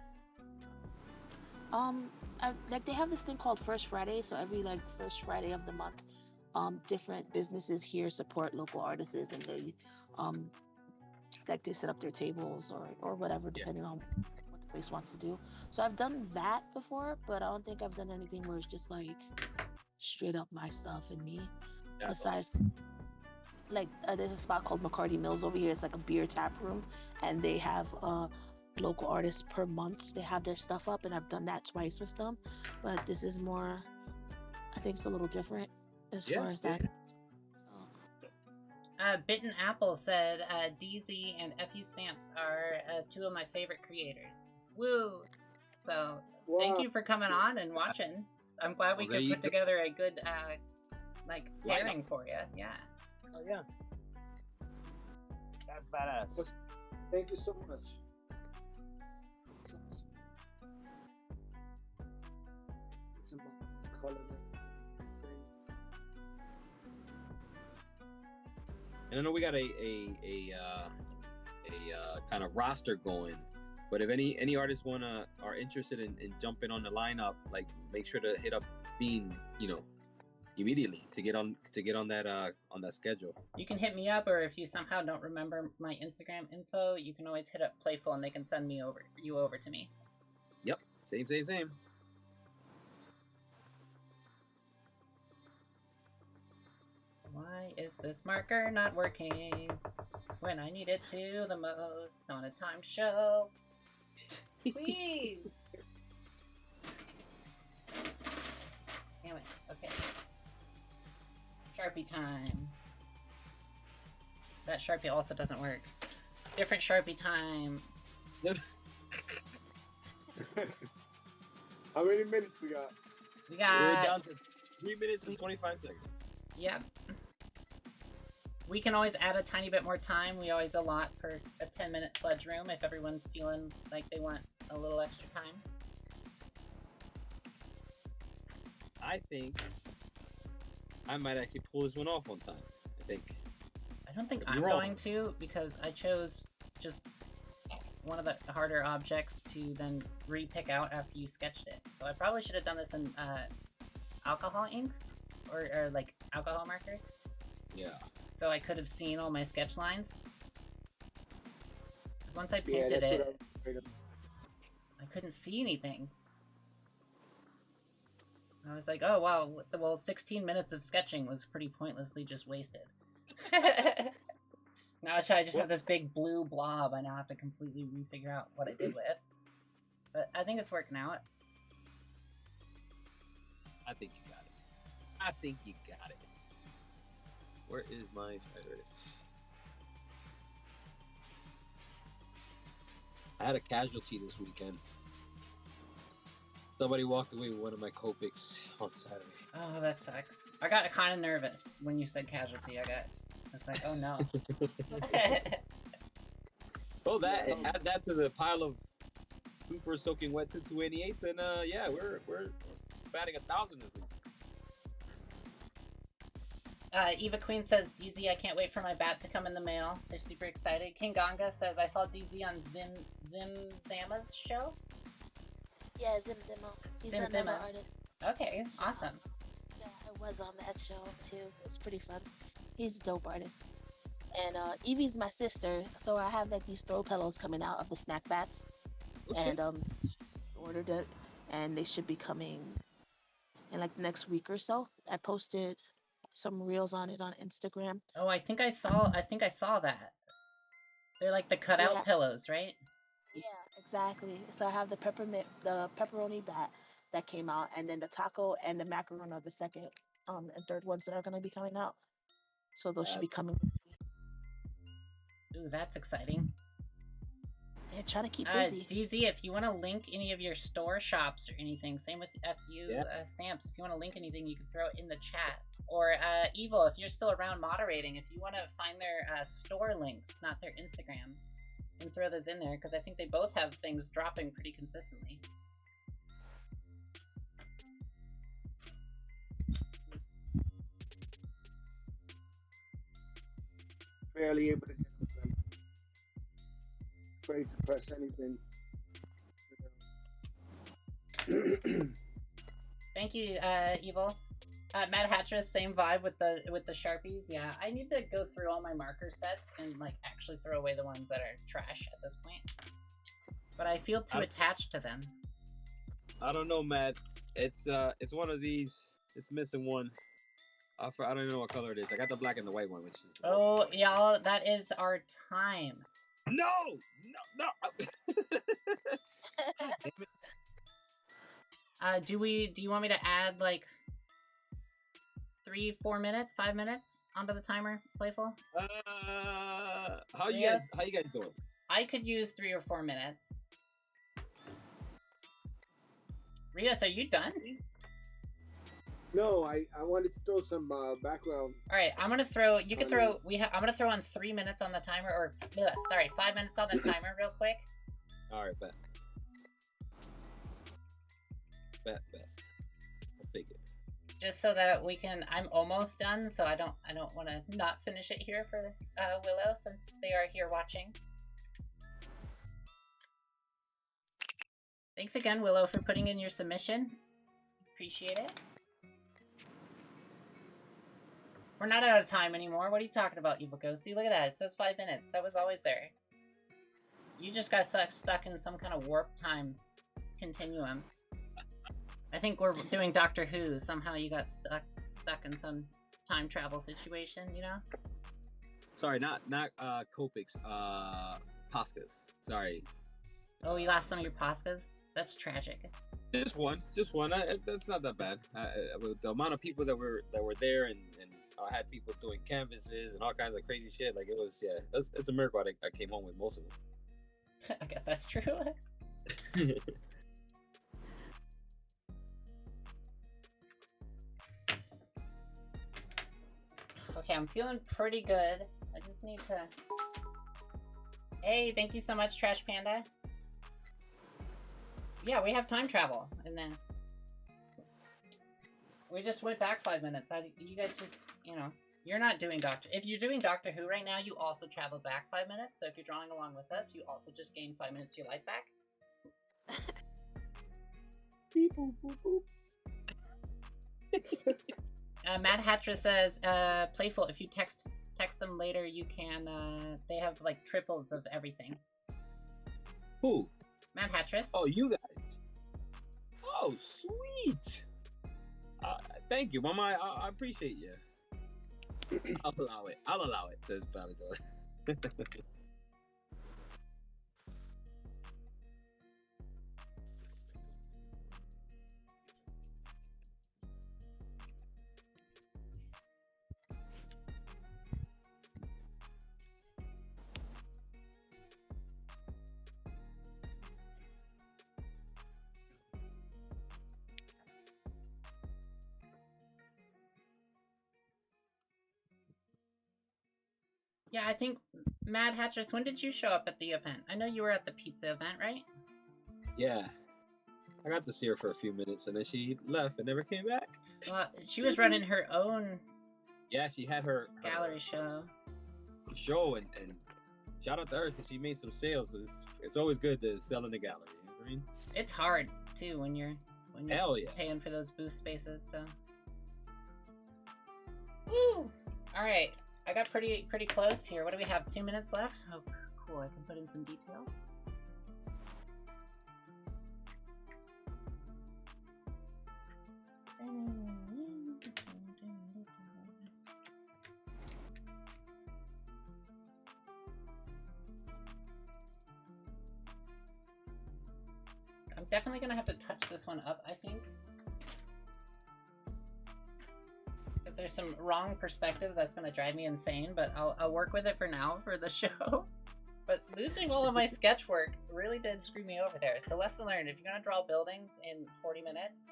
Like they have this thing called First Friday. So every like first Friday of the month, different businesses here support local artists, and they, um, like they set up their tables or whatever, Yeah. depending on what the place wants to do. So I've done that before, but I don't think I've done anything where it's just like straight up my stuff and me. That's Aside, like there's a spot called McCarty Mills over here. It's like a beer tap room, and they have local artists per month. They have their stuff up, and I've done that twice with them. But this is more, I think it's a little different as Yeah, far as yeah. that. Bitten Apple said DZ and FU Stamps are two of my favorite creators. Woo! So thank Wow. you for coming on and watching. I'm glad we Well, there could you put go. together a good like Lineup. pairing for you. Yeah. Oh yeah. That's badass. Thank you so much. It's a color. And I know we got a kind of roster going, but if any artists are interested in jumping on the lineup, like make sure to hit up Bean, immediately to get on that schedule. You can hit me up, or if you somehow don't remember my Instagram info, you can always hit up Playful and they can send you over to me. Yep, same. Why is this marker not working when I need it to the most on a timed show? Please! Damn it. Okay. Sharpie time. That Sharpie also doesn't work. Different Sharpie time. How many minutes we got? We We're got... down to 3 minutes and 25 seconds. Yep. We can always add a tiny bit more time. We always allot for a 10-minute sledge room if everyone's feeling like they want a little extra time. I think I might actually pull this one off on time. I think. I don't think You're I'm wrong. going to, because I chose just one of the harder objects to then re-pick out after you sketched it. So I probably should have done this in alcohol inks or like alcohol markers. Yeah. So I could have seen all my sketch lines. Because once I Yeah, painted that's it, what I'm afraid of. I couldn't see anything. I was like, oh wow, well 16 minutes of sketching was pretty pointlessly just wasted. Now I just have this big blue blob I now have to completely refigure out what I did with. But I think it's working out. I think you got it. Where is my... There it is. I had a casualty this weekend. Somebody walked away with one of my Copics on Saturday. Oh, that sucks. I got kind of nervous when you said casualty. It's like, oh no. Oh, add that to the pile of super soaking wet to 288s, and yeah, we're batting 1,000 this week. Eva Queen says, DZ, I can't wait for my bat to come in the mail. They're super excited. King Ganga says, I saw DZ on Zim Zama's show. Yeah, Zim Zimmo. He's another artist. Okay, awesome. Yeah, I was on that show too. It was pretty fun. He's a dope artist. And Evie's my sister, so I have like these throw pillows coming out of the snack bats. And ordered it, and they should be coming in like the next week or so. I posted some reels on it on Instagram. Oh, I think I saw that. They're like the cutout pillows, right? Yeah, exactly. So I have the pepperoni bat that came out, and then the taco and the macaron are the second and third ones that are going to be coming out. So those should be coming this week. Ooh, that's exciting. Yeah, trying to keep busy. DZ, if you want to link any of your store shops or anything, same with FU Stamps. If you want to link anything, you can throw it in the chat. Or Evil, if you're still around moderating, if you want to find their store links, not their Instagram, and throw those in there, because I think they both have things dropping pretty consistently. Barely able to get them. Afraid to press anything. Thank you, Evil. Mad Hattress, same vibe with the Sharpies. Yeah, I need to go through all my marker sets and like actually throw away the ones that are trash at this point. But I feel too attached to them. I don't know, Matt. It's one of these. It's missing one. I don't even know what color it is. I got the black and the white one, which is. Oh, y'all, that is our time. No. Do you want me to add like 3-4 minutes, 5 minutes onto the timer, Playful? How you guys doing? I could use 3 or 4 minutes. Rios, are you done? No, I wanted to throw some background. All right, I'm gonna throw. You can throw. I'm gonna throw on 3 minutes on the timer, or 5 minutes on the timer, real quick. All right, bet. I'll take it. Just so that we can. I'm almost done, so I don't want to not finish it here for Willow, since they are here watching. Thanks again, Willow, for putting in your submission. Appreciate it. We're not out of time anymore. What are you talking about, Evil Ghosty? Look at that. It says 5 minutes. That was always there. You just got stuck in some kind of warp time continuum. I think we're doing Doctor Who. Somehow you got stuck in some time travel situation, you know? Sorry, not Copics. Pascas. Sorry. Oh, you lost some of your Pascas? That's tragic. Just one. That's not that bad. With the amount of people that were there, and I had people doing canvases and all kinds of crazy shit. Like, it was, it's a miracle I came home with most of them. I guess that's true. Okay, I'm feeling pretty good. I just need to... Hey, thank you so much, Trash Panda. Yeah, we have time travel in this. We just went back 5 minutes. You guys just, you're not doing If you're doing Doctor Who right now, you also traveled back 5 minutes. So if you're drawing along with us, you also just gained 5 minutes of your life back. Beep, boop, boop, boop. Mad Hattress says, Playful, if you text them later, you can, they have like triples of everything. Who? Mad Hattress. Oh, you guys. Oh, sweet. Thank you, Mama. I appreciate you. I'll allow it, says Validor. Yeah, I think Mad Hatchers, when did you show up at the event? I know you were at the pizza event, right? Yeah. I got to see her for a few minutes, and then she left and never came back. Well, she was running her own Yeah, she had her gallery show. And shout out to her because she made some sales. It's always good to sell in the gallery. You know what I mean? It's hard too when you're Hell yeah. paying for those booth spaces. So, woo! All right, I got pretty close here. What do we have? 2 minutes left. Oh, cool! I can put in some details. I'm definitely gonna have to touch this one up, I think. Because there's some wrong perspectives that's gonna drive me insane, but I'll work with it for now for the show. But losing all of my sketch work really did screw me over there. So lesson learned, if you're gonna draw buildings in 40 minutes.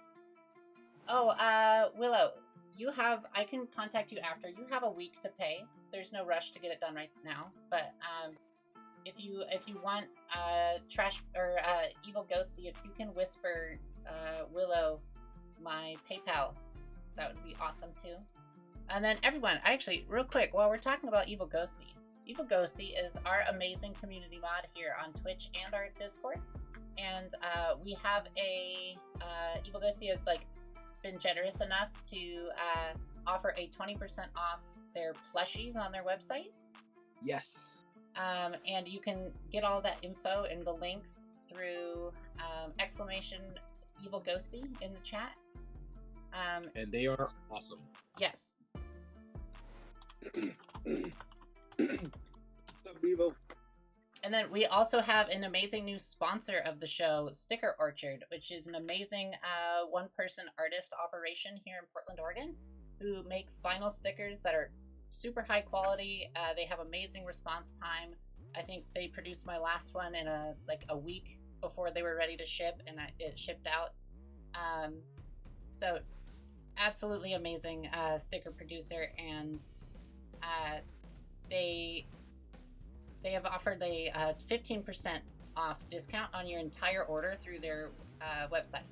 Oh, Willow, I can contact you after. You have a week to pay. There's no rush to get it done right now. But if you want Trash or Evil Ghosty, if you can whisper Willow my PayPal, that would be awesome too. And then everyone, actually, real quick, while we're talking about Evil Ghosty is our amazing community mod here on Twitch and our Discord. And we have a Evil Ghosty has been generous enough to offer a 20% off their plushies on their website. Yes. And you can get all that info and the links through exclamation Evil Ghosty in the chat. And they are awesome. Yes. What's up, Bevo? And then we also have an amazing new sponsor of the show, Sticker Orchard, which is an amazing one-person artist operation here in Portland, Oregon, who makes vinyl stickers that are super high quality. They have amazing response time. I think they produced my last one in a week before they were ready to ship, and it shipped out. So absolutely amazing sticker producer, and they have offered a 15% off discount on your entire order through their website.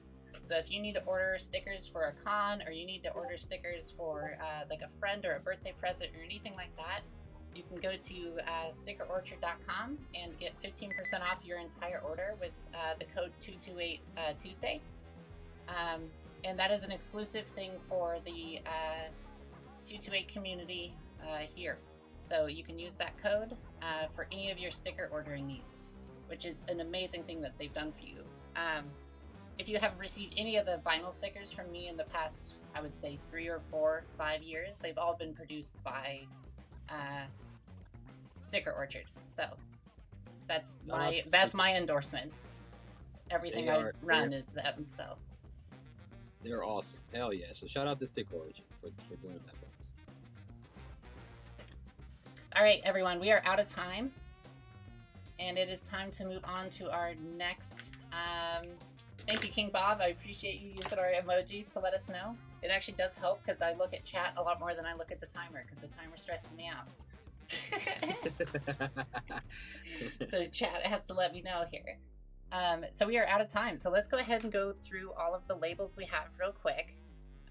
So if you need to order stickers for a con, or you need to order stickers for a friend or a birthday present or anything like that, you can go to stickerorchard.com and get 15% off your entire order with the code 228 Tuesday. And that is an exclusive thing for the 228 community here. So you can use that code for any of your sticker ordering needs, which is an amazing thing that they've done for you. If you have received any of the vinyl stickers from me in the past, I would say 3 or 4, 5 years, they've all been produced by Sticker Orchard. So that's my endorsement. Everything I run is them. So they're awesome. Hell yeah! So shout out to Sticker Orchard for doing that for us. All right, everyone, we are out of time, and it is time to move on to our next. Thank you, King Bob. I appreciate you using our emojis to let us know. It actually does help because I look at chat a lot more than I look at the timer because the timer stresses me out. So chat has to let me know here. So we are out of time. So let's go ahead and go through all of the labels we have real quick.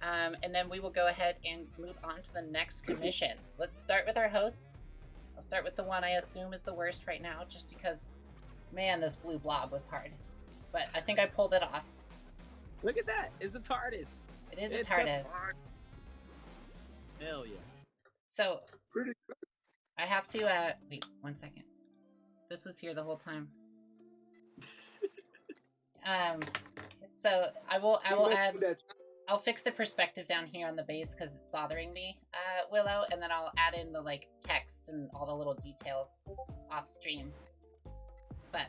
And then we will go ahead and move on to the next commission. Let's start with our hosts. I'll start with the one I assume is the worst right now, just because, man, this blue blob was hard. But I think I pulled it off. Look at that. It's a TARDIS. It is a TARDIS. Hell yeah. So, Pretty good. I have to, wait, 1 second. This was here the whole time. So I will add, I'll fix the perspective down here on the base because it's bothering me, Willow, and then I'll add in the text and all the little details off stream. But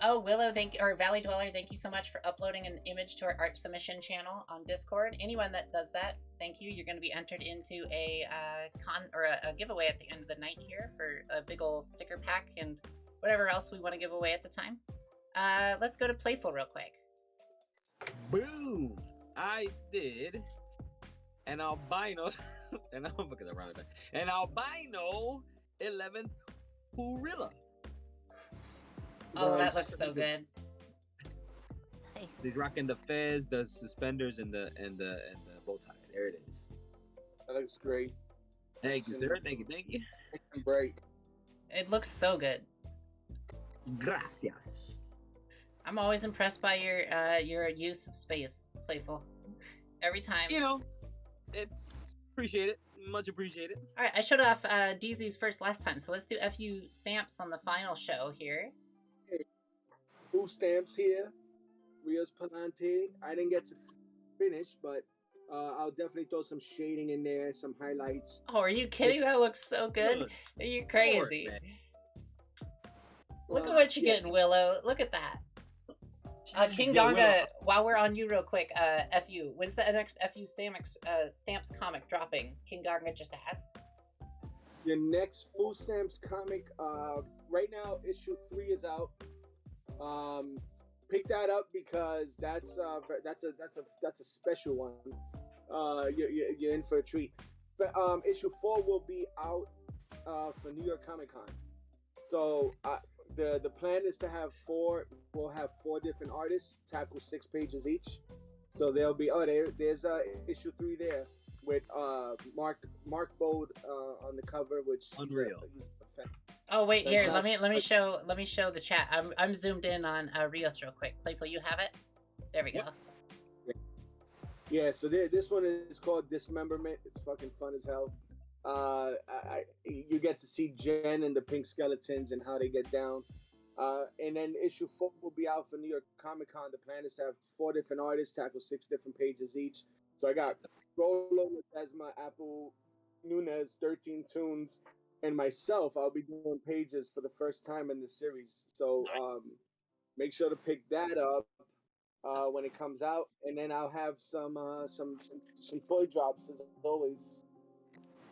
oh, Willow, Valley Dweller, thank you so much for uploading an image to our art submission channel on Discord. Anyone that does that, thank you. You're going to be entered into a a giveaway at the end of the night here for a big old sticker pack and whatever else we want to give away at the time. Let's go to Playful real quick. Boom! I did an albino, an albino 11th Gorilla. Oh, that Nice. looks so good. Nice. He's rocking the fez, the suspenders, and the bow tie. There it is. That looks great. Thank you, sir. Thank you. Bright. It looks so good. Gracias. I'm always impressed by your use of space, Playful. Every time. You know, it's appreciated. Much appreciated. All right, I showed off DZ's first last time, so let's do FU Stamps on the final show here. FU Stamps here. Rios Palante. I didn't get to finish, but I'll definitely throw some shading in there, some highlights. Oh, are you kidding? That looks so good. Are you crazy? Look at what you're getting, Willow. Look at that. King Yeah, Gonga, Willow. while we're on you real quick, FU, when's the next FU Stamps comic dropping? King Gonga just asked. Your next FU Stamps comic, right now, issue 3 is out. Pick that up because that's a special one. You're in for a treat. But issue 4 will be out for New York Comic Con. So the plan is to have we'll have 4 different artists tackle 6 pages each. So there'll be there's issue 3 there with Mark Bode on the cover, which Unreal. Oh wait, here, let Fantastic. me show the chat. I'm zoomed in on Rios real quick. Playful, you have it? There we go. Yeah, so this one is called Dismemberment. It's fucking fun as hell. You get to see Jen and the pink skeletons and how they get down. And then issue 4 will be out for New York Comic Con. The plan is to have 4 different artists tackle 6 different pages each. So I got Rolo Ledesma, Apple Nunez, 13 Tunes, and myself. I'll be doing pages for the first time in the series. So make sure to pick that up when it comes out, and then I'll have some toy drops as always.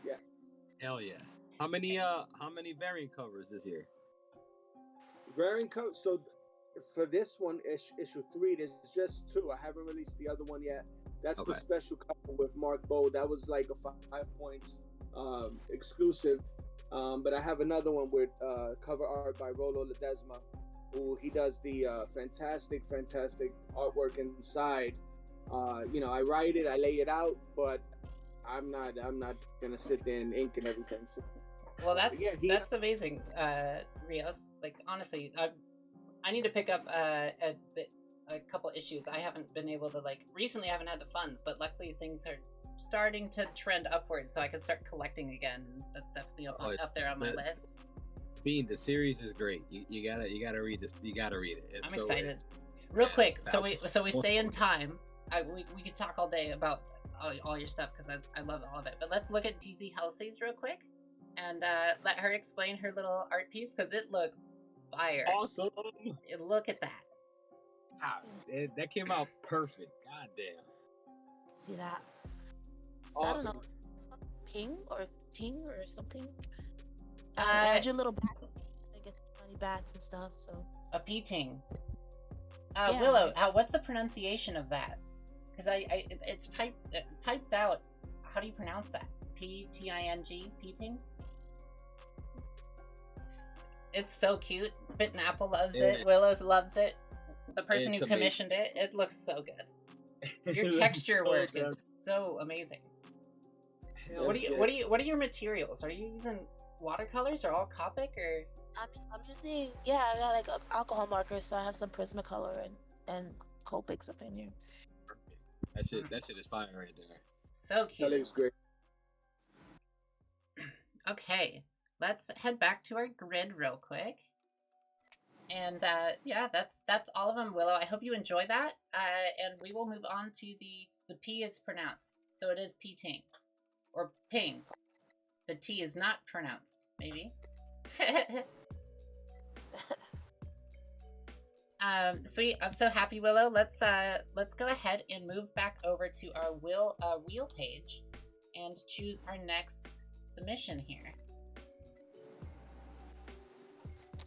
Yeah. Hell yeah. How many variant covers this year? Variant code. So for this one, issue 3, there's just 2. I haven't released the other one yet. That's the special cover with Mark Bode. That was like a 5 points exclusive. But I have another one with cover art by Rolo Ledesma, who he does the fantastic artwork inside. I write it, I lay it out, but I'm not gonna sit there and ink and everything. So, Well, that's amazing, Rios. Like honestly, I need to pick up a couple issues. I haven't been able to recently. I haven't had the funds, but luckily things are starting to trend upwards, so I can start collecting again. That's definitely up there on my list. Bean, the series is great. You gotta read this. You gotta read it. I'm excited. Real quick, so we stay in time. We could talk all day about all your stuff because I love all of it. But let's look at DZ Helasi's real quick and let her explain her little art piece because it looks fire. Awesome. Look at that. That came out perfect. God damn. See that? awesome. I don't know. Ping or ting or something. Add your little bat. I get funny bats and stuff. So A P-ting. Yeah. Willow, what's the pronunciation of that? Because it's typed out. How do you pronounce that? P-T-I-N-G? P-ting? It's so cute. Bitten Apple loves it. Willow loves it. The person who commissioned it, it looks so good. Your texture work is so amazing. What are your materials? Are you using watercolors or all Copic or? I'm using I got like alcohol markers, so I have some Prismacolor and Copics up in here. Perfect. That shit is fire right there. So cute. That looks great. Okay, let's head back to our grid real quick. And that's all of them, Willow. I hope you enjoy that. And we will move on to the P is pronounced, so it is P-ting or ping. The T is not pronounced, maybe. Sweet. I'm so happy, Willow. Let's go ahead and move back over to our wheel page and choose our next submission here.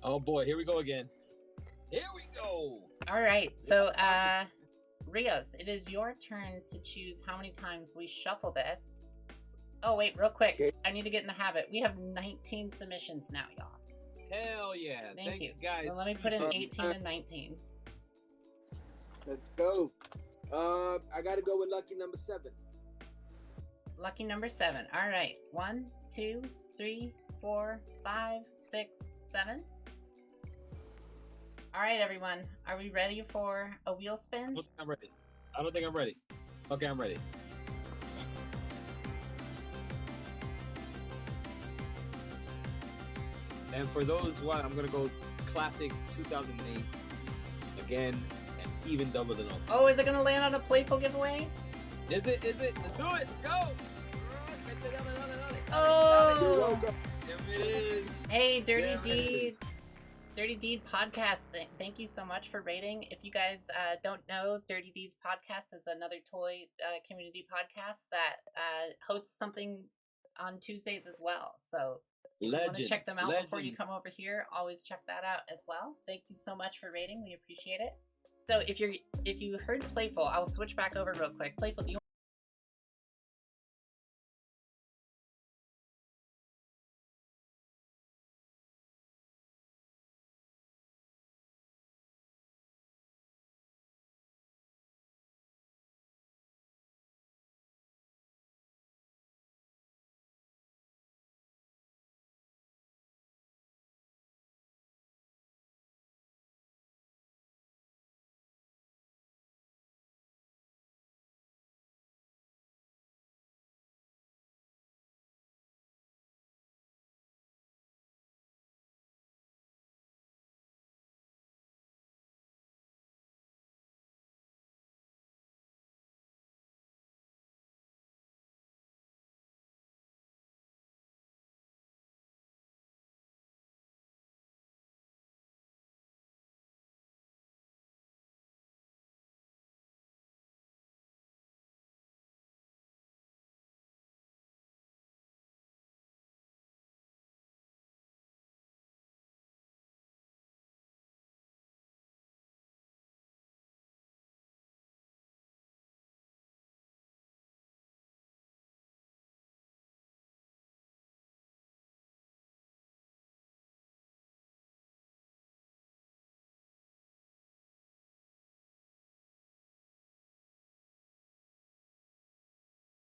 Oh boy, here we go again. Here we go. All right. So, Rios, it is your turn to choose how many times we shuffle this. Oh, wait, real quick. Okay. I need to get in the habit. We have 19 submissions now, y'all. Hell yeah. Thank you. guys. So let me put in Thank you. 18 and 19. Let's go. I got to go with lucky number 7. Lucky number 7. All right. 1, 2, 3, 4, 5, 6, 7. All right, everyone. Are we ready for a wheel spin? I don't think I'm ready. I don't think I'm ready. Okay, I'm ready. And for those what, I'm gonna go classic 2008 again, and even double the number. Oh, is it going to land on a playful giveaway? Is it? Let's do it. Let's go. Oh! You're welcome. There it is. Hey, Dirty There it Deeds. is. Dirty Deed Podcast. Thank you so much for rating. If you guys don't know, Dirty Deeds Podcast is another toy community podcast that hosts something on Tuesdays as well. So if you want to check them out before you come over here, always check that out as well. Thank you so much for rating. We appreciate it. So if you heard Playful, I will switch back over real quick. Playful, do you